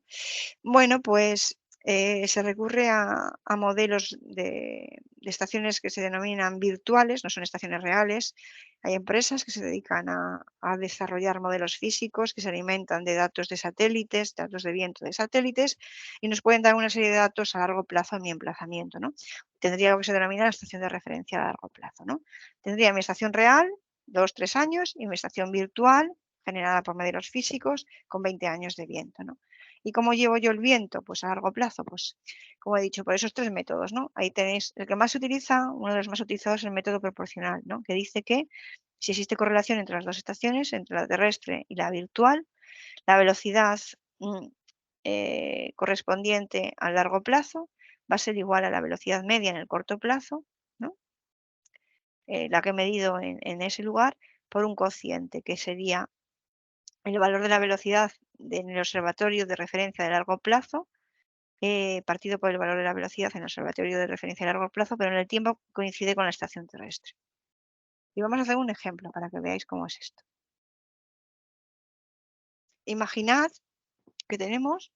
Bueno, pues se recurre a modelos de estaciones que se denominan virtuales, no son estaciones reales. Hay empresas que se dedican a desarrollar modelos físicos que se alimentan de datos de satélites, datos de viento de satélites, y nos pueden dar una serie de datos a largo plazo en mi emplazamiento, ¿no? Tendría lo que se denomina la estación de referencia a largo plazo, ¿no? Tendría mi estación real, 2, 3 años, y mi estación virtual, generada por modelos físicos, con 20 años de viento, ¿no? ¿Y cómo llevo yo el viento? Pues a largo plazo, pues como he dicho, por esos 3 métodos, ¿no? Ahí tenéis el que más se utiliza, uno de los más utilizados es el método proporcional, ¿no? Que dice que si existe correlación entre las dos estaciones, entre la terrestre y la virtual, la velocidad correspondiente a largo plazo va a ser igual a la velocidad media en el corto plazo, ¿no? La que he medido en ese lugar, por un cociente, que sería el valor de la velocidad en el observatorio de referencia de largo plazo, partido por el valor de la velocidad en el observatorio de referencia a largo plazo, pero en el tiempo coincide con la estación terrestre. Y vamos a hacer un ejemplo para que veáis cómo es esto. Imaginad que tenemos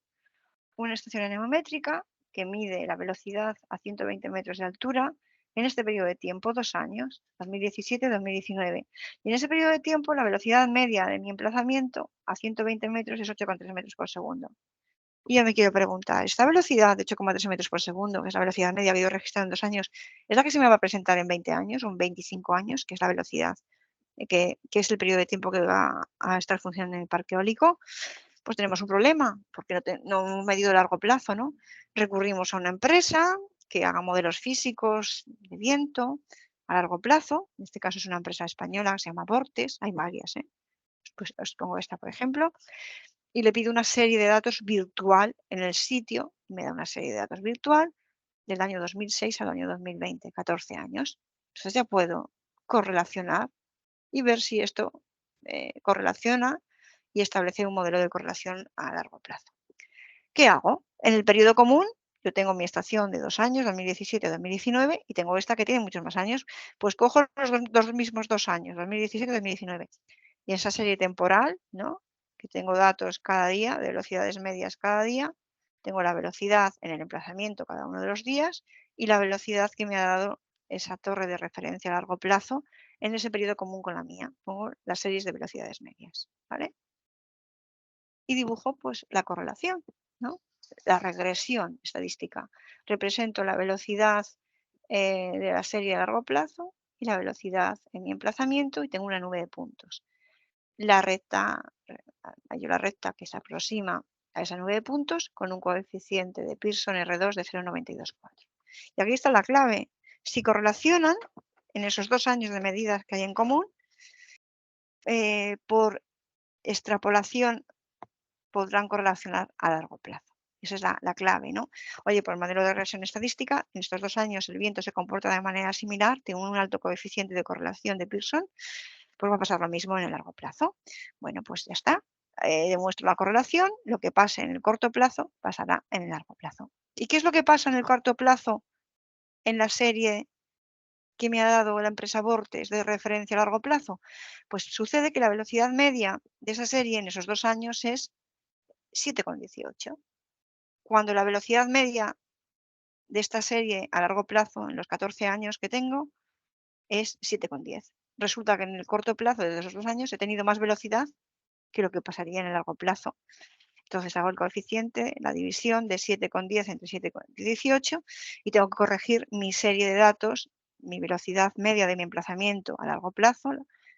una estación anemométrica que mide la velocidad a 120 metros de altura en este periodo de tiempo, 2 años, 2017-2019. Y en ese periodo de tiempo la velocidad media de mi emplazamiento a 120 metros es 8,3 metros por segundo. Y yo me quiero preguntar, ¿esta velocidad de 8,3 metros por segundo, que es la velocidad media que he ido registrando en 2 años, es la que se me va a presentar en 20 años o en 25 años, que es la velocidad, que es el periodo de tiempo que va a estar funcionando en el parque eólico? Pues tenemos un problema, porque no hemos medido a largo plazo, ¿no? Recurrimos a una empresa que haga modelos físicos de viento a largo plazo. En este caso es una empresa española que se llama Vortex, hay varias, ¿eh? Pues os pongo esta, por ejemplo, y le pido una serie de datos virtual en el sitio, me da una serie de datos virtual del año 2006 al año 2020, 14 años. Entonces ya puedo correlacionar y ver si esto correlaciona y establecer un modelo de correlación a largo plazo. ¿Qué hago? En el periodo común, yo tengo mi estación de 2 años, 2017-2019, y tengo esta que tiene muchos más años, pues cojo los mismos 2 años, 2017-2019, y esa serie temporal, ¿no? Que tengo datos cada día, de velocidades medias cada día, tengo la velocidad en el emplazamiento cada uno de los días y la velocidad que me ha dado esa torre de referencia a largo plazo en ese periodo común con la mía. Pongo las series de velocidades medias, ¿vale? Y dibujo pues la correlación, ¿no? La regresión estadística. Represento la velocidad de la serie a largo plazo y la velocidad en mi emplazamiento y tengo una nube de puntos. La recta, hallo la recta que se aproxima a esa nube de puntos con un coeficiente de Pearson R2 de 0,924. Y aquí está la clave. Si correlacionan en esos 2 años de medidas que hay en común, por extrapolación podrán correlacionar a largo plazo. Esa es la clave, ¿no? Oye, por el modelo de regresión estadística, en estos 2 años el viento se comporta de manera similar, tiene un alto coeficiente de correlación de Pearson, pues va a pasar lo mismo en el largo plazo. Bueno, pues ya está. Demuestro la correlación, lo que pase en el corto plazo pasará en el largo plazo. ¿Y qué es lo que pasa en el corto plazo en la serie que me ha dado la empresa Vortex de referencia a largo plazo? Pues sucede que la velocidad media de esa serie en esos 2 años es 7,18. Cuando la velocidad media de esta serie a largo plazo, en los 14 años que tengo, es 7,10. Resulta que en el corto plazo de esos 2 años he tenido más velocidad que lo que pasaría en el largo plazo. Entonces hago el coeficiente, la división de 7,10 entre 7,18 y tengo que corregir mi serie de datos, mi velocidad media de mi emplazamiento a largo plazo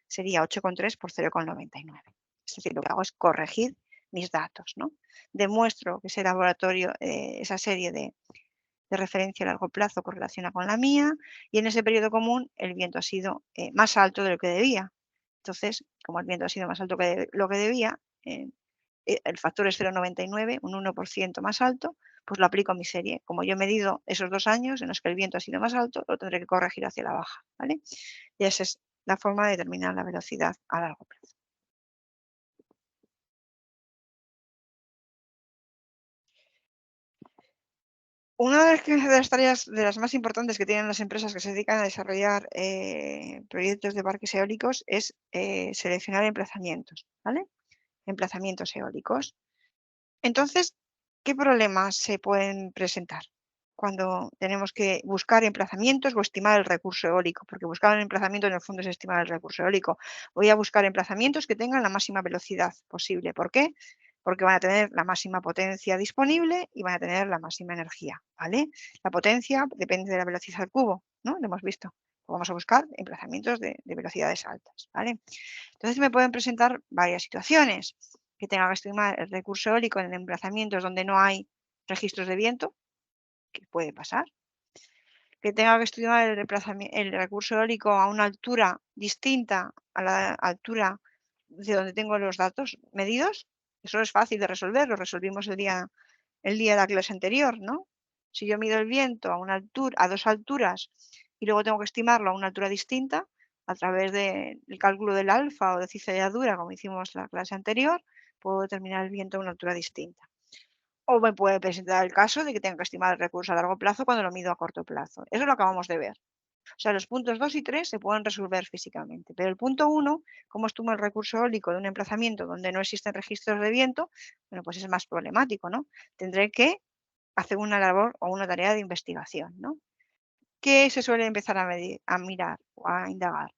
sería 8,3 por 0,99. Es decir, lo que hago es corregir mis datos, ¿no? Demuestro que ese laboratorio, esa serie de referencia a largo plazo correlaciona con la mía y en ese periodo común el viento ha sido más alto de lo que debía. Entonces, como el viento ha sido más alto que lo que debía, el factor es 0,99, un 1% más alto, pues lo aplico a mi serie. Como yo he medido esos 2 años en los que el viento ha sido más alto, lo tendré que corregir hacia la baja, ¿vale? Y esa es la forma de determinar la velocidad a largo plazo. Una de las tareas de las más importantes que tienen las empresas que se dedican a desarrollar proyectos de parques eólicos es seleccionar emplazamientos, ¿vale? Emplazamientos eólicos. Entonces, ¿qué problemas se pueden presentar cuando tenemos que buscar emplazamientos o estimar el recurso eólico? Porque buscar un emplazamiento en el fondo es estimar el recurso eólico. Voy a buscar emplazamientos que tengan la máxima velocidad posible. ¿Por qué? Porque van a tener la máxima potencia disponible y van a tener la máxima energía, ¿vale? La potencia depende de la velocidad al cubo, ¿no? Lo hemos visto. Vamos a buscar emplazamientos de velocidades altas, ¿vale? Entonces me pueden presentar varias situaciones, que tenga que estimar el recurso eólico en emplazamientos donde no hay registros de viento, que puede pasar, que tenga que estimar el recurso eólico a una altura distinta a la altura de donde tengo los datos medidos. Eso es fácil de resolver, lo resolvimos el día de la clase anterior, ¿no? Si yo mido el viento a una altura, a 2 alturas y luego tengo que estimarlo a una altura distinta, a través del cálculo del alfa o de cizalladura, como hicimos la clase anterior, puedo determinar el viento a una altura distinta. O me puede presentar el caso de que tenga que estimar el recurso a largo plazo cuando lo mido a corto plazo. Eso lo acabamos de ver. O sea, los puntos 2 y 3 se pueden resolver físicamente, pero el punto 1, cómo estimo el recurso eólico de un emplazamiento donde no existen registros de viento, bueno, pues es más problemático, ¿no? Tendré que hacer una labor o una tarea de investigación, ¿no? ¿Qué se suele empezar a medir, a mirar o a indagar?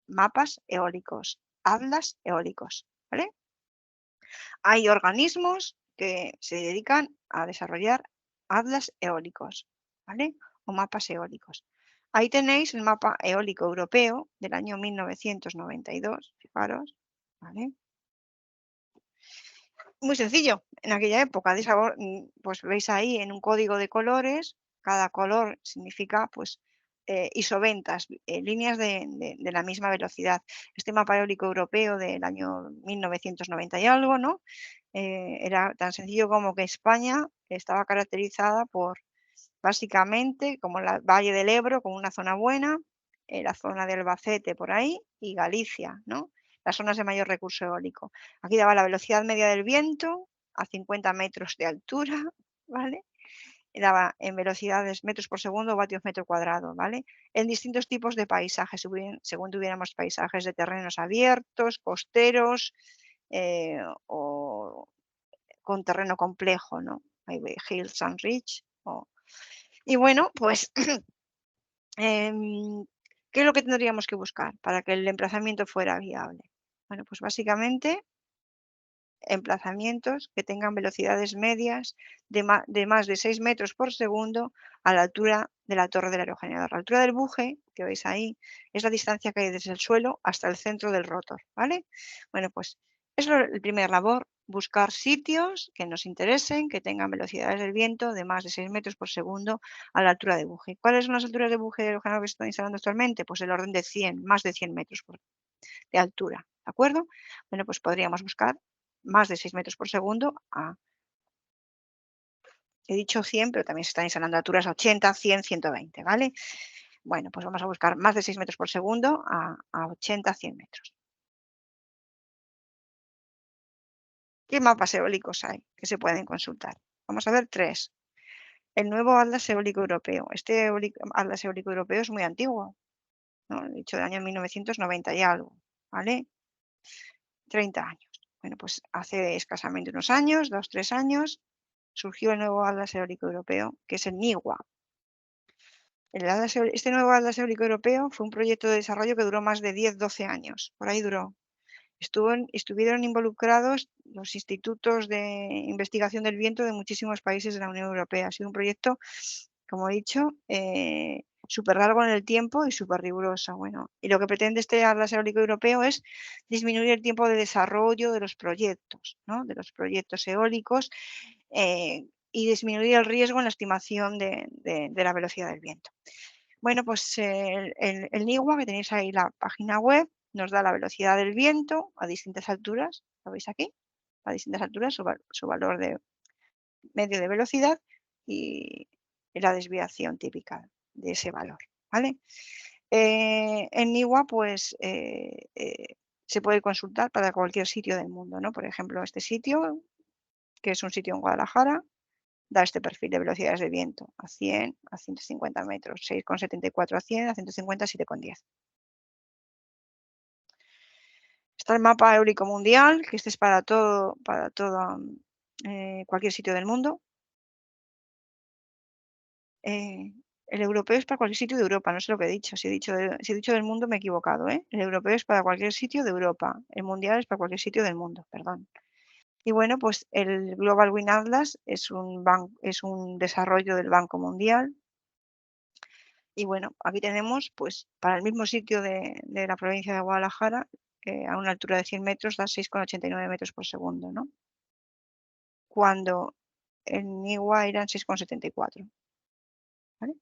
Mapas eólicos, atlas eólicos, ¿vale? Hay organismos que se dedican a desarrollar atlas eólicos, ¿vale? O mapas eólicos. Ahí tenéis el mapa eólico europeo del año 1992, fijaros, ¿vale? Muy sencillo, en aquella época, pues veis ahí en un código de colores, cada color significa pues isoventas, líneas de la misma velocidad. Este mapa eólico europeo del año 1990 y algo, ¿no? Era tan sencillo como que España estaba caracterizada por, básicamente, como el Valle del Ebro, como una zona buena, la zona de Albacete por ahí y Galicia, ¿no? Las zonas de mayor recurso eólico. Aquí daba la velocidad media del viento a 50 metros de altura, ¿vale? Y daba en velocidades metros por segundo o vatios metro cuadrado, ¿vale? En distintos tipos de paisajes, según tuviéramos paisajes de terrenos abiertos, costeros o con terreno complejo, ¿no? Hay hills and ridge. Y bueno, pues Em, ¿qué es lo que tendríamos que buscar para que el emplazamiento fuera viable? Bueno, pues básicamente emplazamientos que tengan velocidades medias de más de 6 metros por segundo a la altura de la torre del aerogenerador. La altura del buje, que veis ahí, es la distancia que hay desde el suelo hasta el centro del rotor, ¿vale? Bueno, pues es el primer labor, buscar sitios que nos interesen, que tengan velocidades del viento de más de 6 metros por segundo a la altura de buje. ¿Cuáles son las alturas de buje de aerogenerador que se están instalando actualmente? Pues el orden de 100, más de 100 metros de altura, ¿de acuerdo? Bueno, pues podríamos buscar más de 6 metros por segundo he dicho 100, pero también se están instalando alturas 80, 100, 120, ¿vale? Bueno, pues vamos a buscar más de 6 metros por segundo a 80, 100 metros. ¿Qué mapas eólicos hay que se pueden consultar? Vamos a ver tres. El nuevo Atlas Eólico Europeo. Este Atlas Eólico Europeo es muy antiguo, ¿no? He dicho del año 1990 y algo, ¿vale? 30 años. Bueno, pues hace escasamente unos años, 2, 3 años, surgió el nuevo Atlas Eólico Europeo, que es el NIWA. Este nuevo Atlas Eólico Europeo fue un proyecto de desarrollo que duró más de 10, 12 años. Por ahí duró. Estuvieron involucrados los institutos de investigación del viento de muchísimos países de la Unión Europea. Ha sido un proyecto, como he dicho, súper largo en el tiempo y súper riguroso. Bueno, y lo que pretende este Atlas Eólico Europeo es disminuir el tiempo de desarrollo de los proyectos, ¿no? De los proyectos eólicos, y disminuir el riesgo en la estimación de la velocidad del viento. Bueno, pues el NIWA, que tenéis ahí la página web, nos da la velocidad del viento a distintas alturas, ¿lo veis aquí? A distintas alturas, su valor de medio de velocidad y la desviación típica de ese valor, ¿vale? En NIWA, pues, se puede consultar para cualquier sitio del mundo, ¿no? Por ejemplo, este sitio, que es un sitio en Guadalajara, da este perfil de velocidades de viento a 100, a 150 metros, 6,74 a 100, a 150, 7,10. Está el mapa eólico mundial, que este es para todo, cualquier sitio del mundo. El europeo es para cualquier sitio de Europa, no sé lo que he dicho. Si he dicho del mundo me he equivocado, ¿eh? El europeo es para cualquier sitio de Europa. El mundial es para cualquier sitio del mundo, perdón. Y bueno, pues el Global Wind Atlas es un desarrollo del Banco Mundial. Y bueno, aquí tenemos, pues, para el mismo sitio de la provincia de Guadalajara, a una altura de 100 metros, da 6,89 metros por segundo, ¿no? Cuando en Niwa eran 6,74, ¿vale?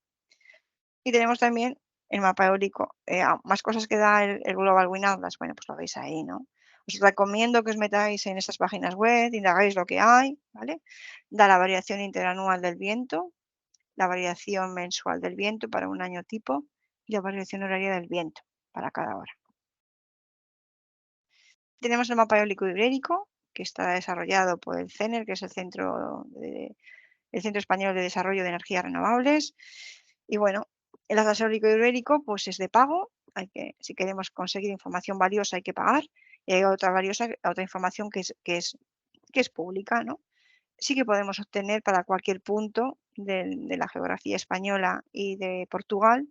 Y tenemos también el mapa eólico, más cosas que da el Global Wind Atlas, bueno, pues lo veis ahí, ¿no? Os recomiendo que os metáis en estas páginas web, indagáis lo que hay, ¿vale? Da la variación interanual del viento, la variación mensual del viento para un año tipo y la variación horaria del viento para cada hora. Tenemos el mapa eólico ibérico, que está desarrollado por el CENER, que es el Centro Español de Desarrollo de Energías Renovables. Y bueno, el Atlas Eólico Ibérico pues es de pago. Si queremos conseguir información valiosa hay que pagar. Y hay otra información que es pública, ¿no? Sí que podemos obtener para cualquier punto de la geografía española y de Portugal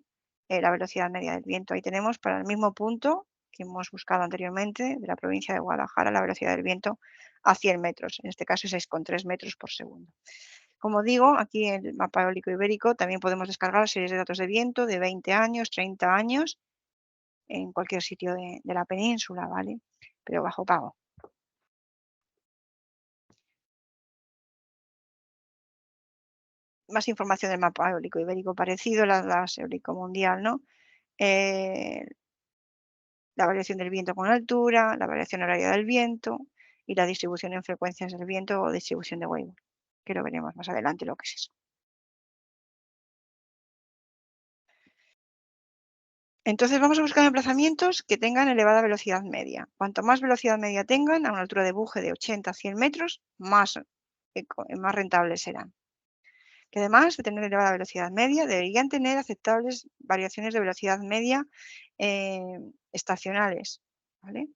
la velocidad media del viento. Ahí tenemos para el mismo punto que hemos buscado anteriormente, de la provincia de Guadalajara, la velocidad del viento a 100 metros, en este caso 6,3 metros por segundo. Como digo, aquí en el mapa eólico ibérico también podemos descargar series de datos de viento de 20 años, 30 años, en cualquier sitio de la península, ¿vale? Pero bajo pago. Más información del mapa eólico ibérico parecido, el Atlas Eólico Mundial, ¿no? Eh, la variación del viento con altura, la variación horaria del viento y la distribución en frecuencias del viento o distribución de Weibull, que lo veremos más adelante lo que es eso. Entonces vamos a buscar emplazamientos que tengan elevada velocidad media. Cuanto más velocidad media tengan, a una altura de buje de 80 a 100 metros, más rentables serán. Que además de tener elevada velocidad media, deberían tener aceptables variaciones de velocidad media estacionales, ¿vale?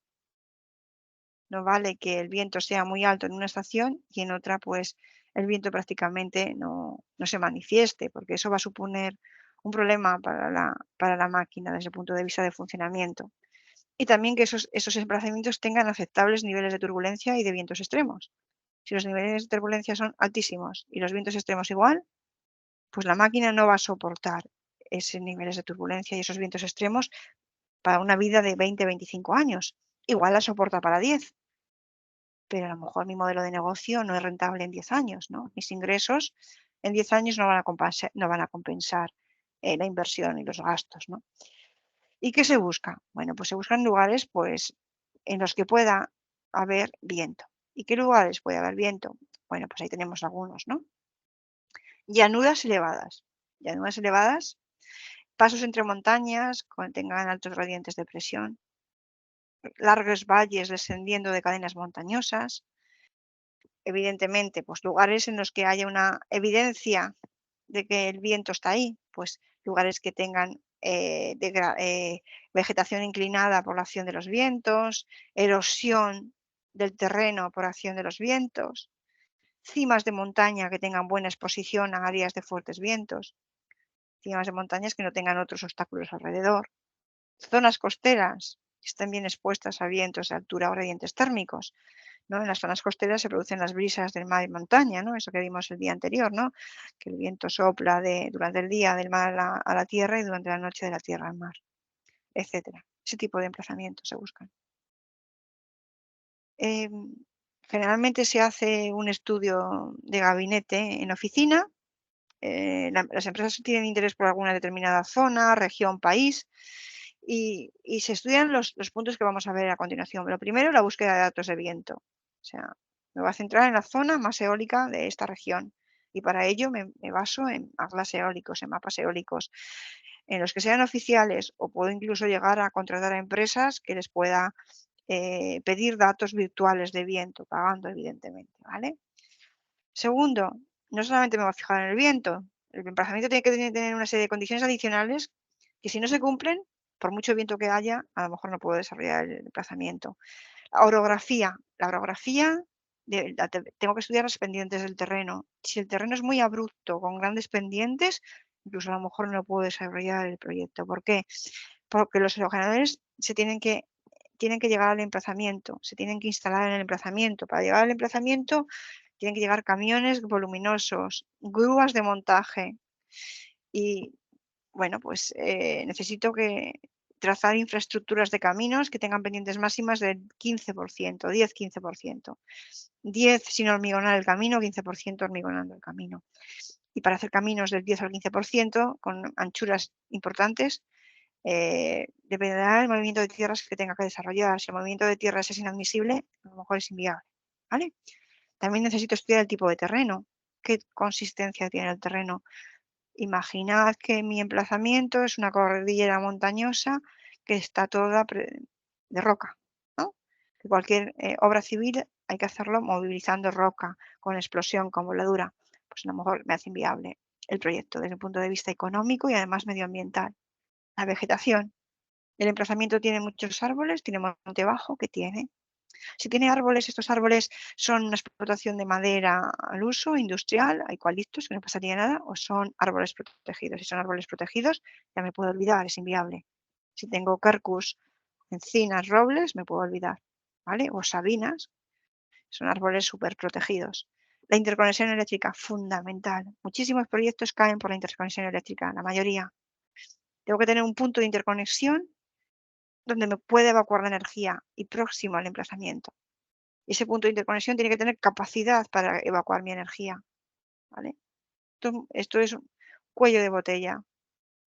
No vale que el viento sea muy alto en una estación y en otra pues el viento prácticamente no se manifieste, porque eso va a suponer un problema para la máquina desde el punto de vista de funcionamiento. Y también que esos emplazamientos tengan aceptables niveles de turbulencia y de vientos extremos. Si los niveles de turbulencia son altísimos y los vientos extremos igual, pues la máquina no va a soportar esos niveles de turbulencia y esos vientos extremos para una vida de 20-25 años. Igual la soporta para 10, pero a lo mejor mi modelo de negocio no es rentable en 10 años, ¿no? Mis ingresos en 10 años no van a compensar la inversión y los gastos, ¿no? ¿Y qué se busca? Bueno, pues se buscan lugares pues, en los que pueda haber viento. ¿Y qué lugares puede haber viento? Bueno, pues ahí tenemos algunos, ¿no? Llanuras elevadas. Llanuras elevadas, pasos entre montañas que tengan altos gradientes de presión, largos valles descendiendo de cadenas montañosas, evidentemente, pues lugares en los que haya una evidencia de que el viento está ahí, pues lugares que tengan vegetación inclinada por la acción de los vientos, erosión del terreno por acción de los vientos, cimas de montaña que tengan buena exposición a áreas de fuertes vientos, cimas de montañas que no tengan otros obstáculos alrededor, zonas costeras estén bien expuestas a vientos de altura o gradientes térmicos, ¿no? En las zonas costeras se producen las brisas del mar y montaña, ¿no? Eso que vimos el día anterior, ¿no? Que el viento sopla durante el día del mar a la tierra y durante la noche de la tierra al mar, etcétera. Ese tipo de emplazamientos se buscan. Em, Generalmente se hace un estudio de gabinete en oficina. Las empresas tienen interés por alguna determinada zona, región, país, y se estudian los puntos que vamos a ver a continuación. Lo primero, la búsqueda de datos de viento. O sea, me voy a centrar en la zona más eólica de esta región. Y para ello me baso en atlas eólicos, en mapas eólicos, en los que sean oficiales, o puedo incluso llegar a contratar a empresas que les pueda pedir datos virtuales de viento, pagando evidentemente, ¿vale? Segundo, no solamente me voy a fijar en el viento, el emplazamiento tiene que tener una serie de condiciones adicionales que, si no se cumplen, por mucho viento que haya, a lo mejor no puedo desarrollar el emplazamiento. La orografía, tengo que estudiar las pendientes del terreno. Si el terreno es muy abrupto, con grandes pendientes, incluso a lo mejor no puedo desarrollar el proyecto. ¿Por qué? Porque los aerogeneradores tienen que llegar al emplazamiento, se tienen que instalar en el emplazamiento. Para llegar al emplazamiento tienen que llegar camiones voluminosos, grúas de montaje y, bueno, pues necesito que trazar infraestructuras de caminos que tengan pendientes máximas del 15%, 10-15%. 10 sin hormigonar el camino, 15% hormigonando el camino. Y para hacer caminos del 10 al 15% con anchuras importantes, dependerá del movimiento de tierras que tenga que desarrollar. Si el movimiento de tierras es inadmisible, a lo mejor es inviable, ¿vale? También necesito estudiar el tipo de terreno, qué consistencia tiene el terreno. Imaginad que mi emplazamiento es una cordillera montañosa que está toda de roca, ¿no? Que cualquier obra civil hay que hacerlo movilizando roca, con explosión, con voladura. Pues a lo mejor me hace inviable el proyecto desde el punto de vista económico y además medioambiental. La vegetación. El emplazamiento tiene muchos árboles, tiene monte bajo, ¿qué tiene? Si tiene árboles, estos árboles son una explotación de madera al uso industrial, eucaliptos, que no pasaría nada, o son árboles protegidos. Si son árboles protegidos, ya me puedo olvidar, es inviable. Si tengo quercus, encinas, robles, me puedo olvidar, ¿vale? O sabinas, son árboles súper protegidos. La interconexión eléctrica, fundamental. Muchísimos proyectos caen por la interconexión eléctrica, la mayoría. Tengo que tener un punto de interconexión donde me puede evacuar la energía y próximo al emplazamiento. Y ese punto de interconexión tiene que tener capacidad para evacuar mi energía, ¿vale? Esto es un cuello de botella,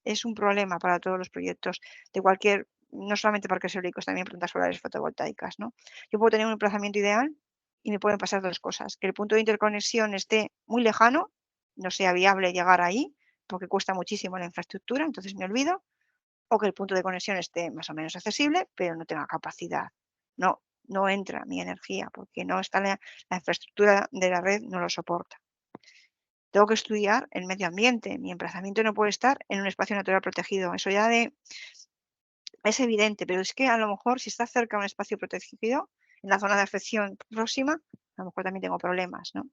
es un problema para todos los proyectos de cualquier, no solamente parques eólicos, también plantas solares fotovoltaicas, ¿no? Yo puedo tener un emplazamiento ideal y me pueden pasar dos cosas: que el punto de interconexión esté muy lejano, no sea viable llegar ahí, porque cuesta muchísimo la infraestructura, entonces me olvido, o que el punto de conexión esté más o menos accesible, pero no tenga capacidad. No entra mi energía porque no está la infraestructura de la red, no lo soporta. Tengo que estudiar el medio ambiente. Mi emplazamiento no puede estar en un espacio natural protegido. Eso ya es evidente, pero es que a lo mejor si está cerca de un espacio protegido, en la zona de afección próxima, a lo mejor también tengo problemas, ¿no?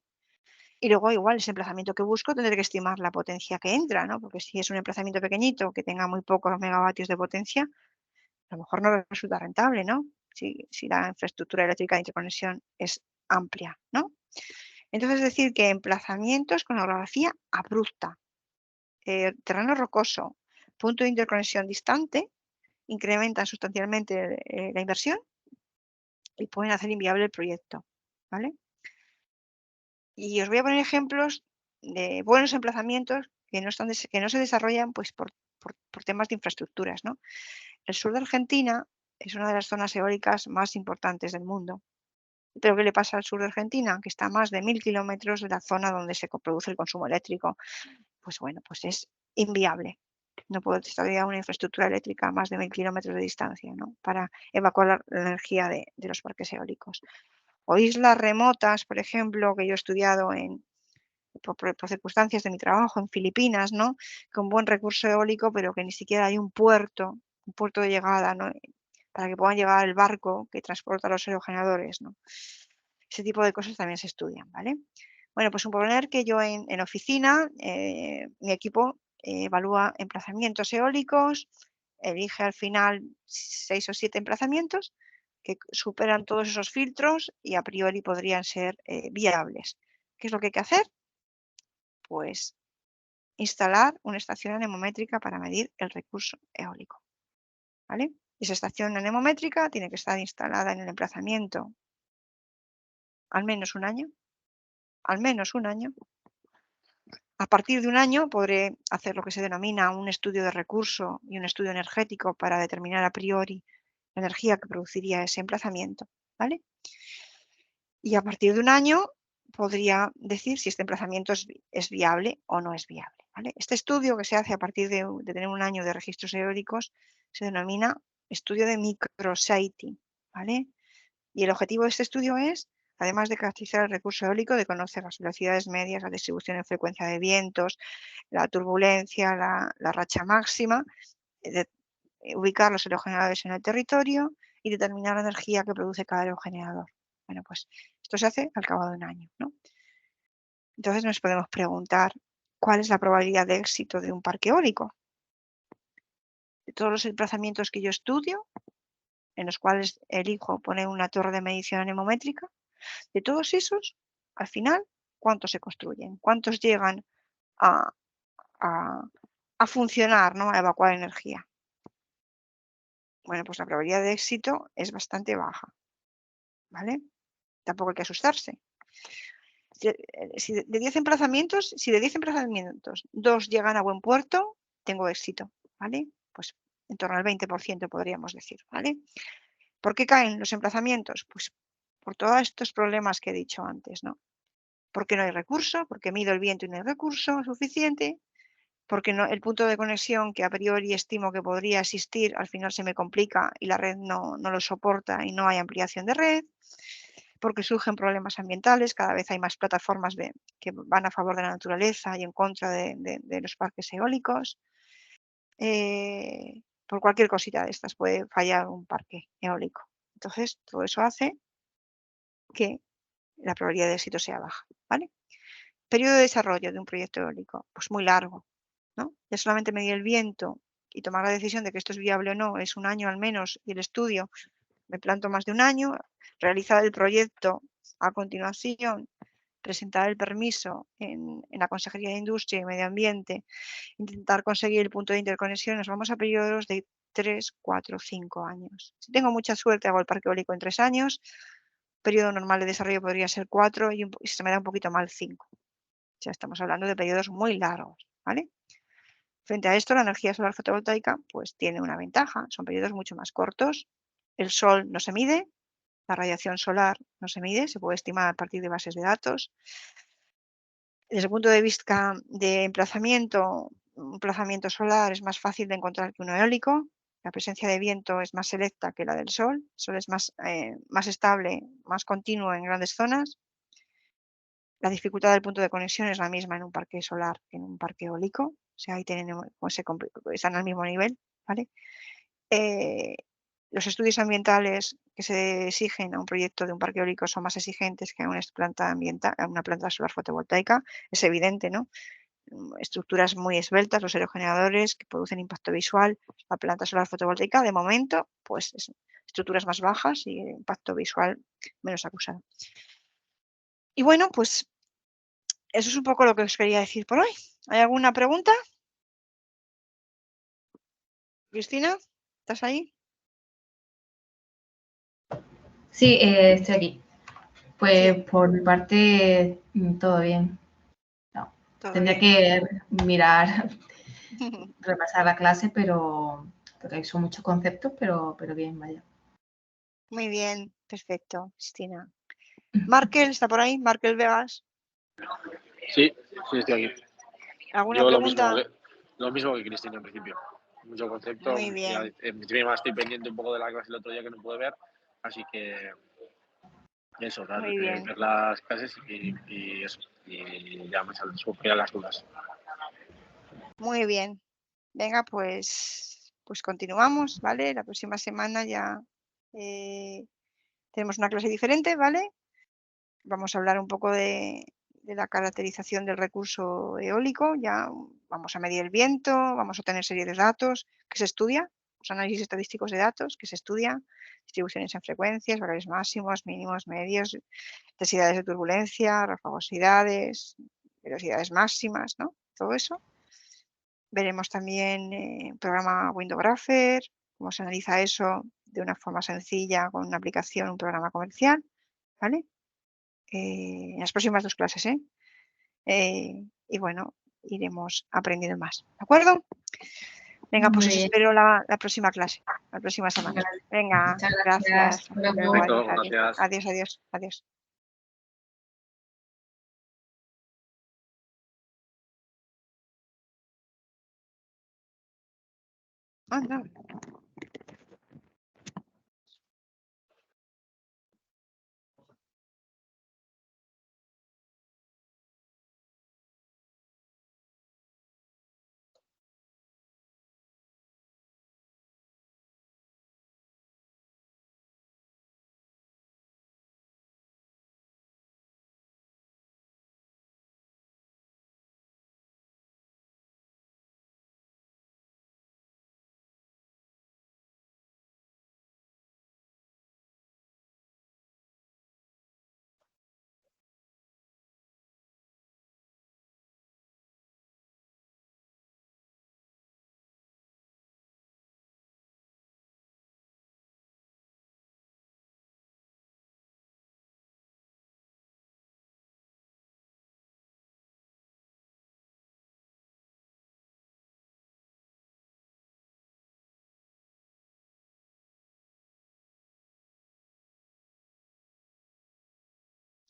Y luego, igual, ese emplazamiento que busco, tendré que estimar la potencia que entra, ¿no? Porque si es un emplazamiento pequeñito que tenga muy pocos megavatios de potencia, a lo mejor no resulta rentable, ¿no? Si la infraestructura eléctrica de interconexión es amplia, ¿no? Entonces, es decir, que emplazamientos con orografía abrupta, terreno rocoso, punto de interconexión distante, incrementan sustancialmente la inversión y pueden hacer inviable el proyecto, ¿vale? Y os voy a poner ejemplos de buenos emplazamientos que no se desarrollan, pues, por temas de infraestructuras, ¿no? El sur de Argentina es una de las zonas eólicas más importantes del mundo. ¿Pero qué le pasa al sur de Argentina? Que está a más de 1000 kilómetros de la zona donde se produce el consumo eléctrico. Pues bueno, pues es inviable. No puedo desarrollar una infraestructura eléctrica a más de 1000 kilómetros de distancia, ¿no? Para evacuar la energía de los parques eólicos. O islas remotas, por ejemplo, que yo he estudiado por circunstancias de mi trabajo en Filipinas, ¿no? Con buen recurso eólico, pero que ni siquiera hay un puerto de llegada, ¿no? Para que puedan llegar el barco que transporta los aerogeneradores, ¿no? Ese tipo de cosas también se estudian, ¿vale? Bueno, pues suponer que yo en oficina, mi equipo evalúa emplazamientos eólicos, elige al final 6 o 7 emplazamientos que superan todos esos filtros y a priori podrían ser viables. ¿Qué es lo que hay que hacer? Pues instalar una estación anemométrica para medir el recurso eólico, ¿vale? Esa estación anemométrica tiene que estar instalada en el emplazamiento al menos un año, al menos un año. A partir de un año podré hacer lo que se denomina un estudio de recurso y un estudio energético para determinar a priori la energía que produciría ese emplazamiento, ¿vale? Y a partir de un año podría decir si este emplazamiento es viable o no es viable, ¿vale? Este estudio que se hace a partir de tener un año de registros eólicos se denomina estudio de micrositing, ¿vale? Y el objetivo de este estudio es, además de caracterizar el recurso eólico, de conocer las velocidades medias, la distribución en frecuencia de vientos, la turbulencia, la racha máxima, de ubicar los aerogeneradores en el territorio y determinar la energía que produce cada aerogenerador. Bueno, pues esto se hace al cabo de un año, ¿no? Entonces nos podemos preguntar, ¿cuál es la probabilidad de éxito de un parque eólico? De todos los emplazamientos que yo estudio, en los cuales elijo poner una torre de medición anemométrica, de todos esos, al final, ¿cuántos se construyen? ¿Cuántos llegan a, a- a funcionar, ¿no? A evacuar energía? Bueno, pues la probabilidad de éxito es bastante baja, ¿vale? Tampoco hay que asustarse. Si de 10 emplazamientos, si de 10 emplazamientos 2 llegan a buen puerto, tengo éxito, ¿vale? Pues en torno al 20% podríamos decir, ¿vale? ¿Por qué caen los emplazamientos? Pues por todos estos problemas que he dicho antes, ¿no? Porque no hay recurso, porque mido el viento y no hay recurso suficiente, porque no, el punto de conexión que a priori estimo que podría existir, al final se me complica y la red no lo soporta y no hay ampliación de red, porque surgen problemas ambientales, cada vez hay más plataformas que van a favor de la naturaleza y en contra de los parques eólicos. Por cualquier cosita de estas puede fallar un parque eólico. Entonces, todo eso hace que la probabilidad de éxito sea baja, ¿vale? Periodo de desarrollo de un proyecto eólico, pues muy largo, ¿no? Ya solamente medir el viento y tomar la decisión de que esto es viable o no es un año al menos, y el estudio me planto más de un año, realizar el proyecto a continuación, presentar el permiso en la Consejería de Industria y Medio Ambiente, intentar conseguir el punto de interconexión, nos vamos a periodos de 3, 4, 5 años. Si tengo mucha suerte, hago el parque eólico en 3 años, periodo normal de desarrollo podría ser 4 y si se me da un poquito mal 5. Ya estamos hablando de periodos muy largos, ¿vale? Frente a esto, la energía solar fotovoltaica pues tiene una ventaja, son periodos mucho más cortos, el sol no se mide, la radiación solar no se mide, se puede estimar a partir de bases de datos. Desde el punto de vista de emplazamiento, un emplazamiento solar es más fácil de encontrar que uno eólico, la presencia de viento es más selecta que la del sol, el sol es más estable, más continuo en grandes zonas. La dificultad del punto de conexión es la misma en un parque solar que en un parque eólico, o sea, ahí pues están al mismo nivel, ¿vale? Eh, los estudios ambientales que se exigen a un proyecto de un parque eólico son más exigentes que a a una planta solar fotovoltaica, es evidente, ¿no? Estructuras muy esbeltas, los aerogeneradores que producen impacto visual, la planta solar fotovoltaica, de momento, pues estructuras más bajas y impacto visual menos acusado. Y bueno, pues eso es un poco lo que os quería decir por hoy. ¿Hay alguna pregunta? Cristina, ¿estás ahí? Sí, estoy aquí. Pues Sí, por mi parte, todo bien. No, todo tendría bien. que mirar, repasar la clase, pero porque son muchos conceptos, pero bien, vaya. Muy bien, perfecto, Cristina. Markel, ¿está por ahí? Markel Vegas. Sí, sí, estoy aquí. ¿Alguna Yo pregunta? lo mismo que Cristina en principio. Mucho concepto. Muy Ya, bien, en principio más estoy pendiente un poco de la clase el otro día que no pude ver. Así que eso, muy bien, ver las clases y eso. Y ya me surgirán las dudas. muy bien. Venga, pues continuamos, ¿vale? La próxima semana ya eh, tenemos una clase diferente, ¿vale? Vamos a hablar un poco de la caracterización del recurso eólico, ya vamos a medir el viento, vamos a tener serie de datos que se estudia, los análisis estadísticos de datos que se estudian, distribuciones en frecuencias, valores máximos, mínimos, medios, intensidades de turbulencia, refagosidades, velocidades máximas, ¿no? Todo eso. Veremos también programa Windowgrapher, cómo se analiza eso de una forma sencilla con una aplicación, un programa comercial, ¿vale? En las próximas 2 clases, ¿eh? Y bueno, iremos aprendiendo más, ¿de acuerdo? Venga, pues Muy os bien. espero la próxima clase, la próxima semana. Vale. Venga, Muchas gracias. gracias. Hasta Hasta luego, luego. adiós, Perfecto, adiós, gracias. adiós, adiós, adiós. Anda.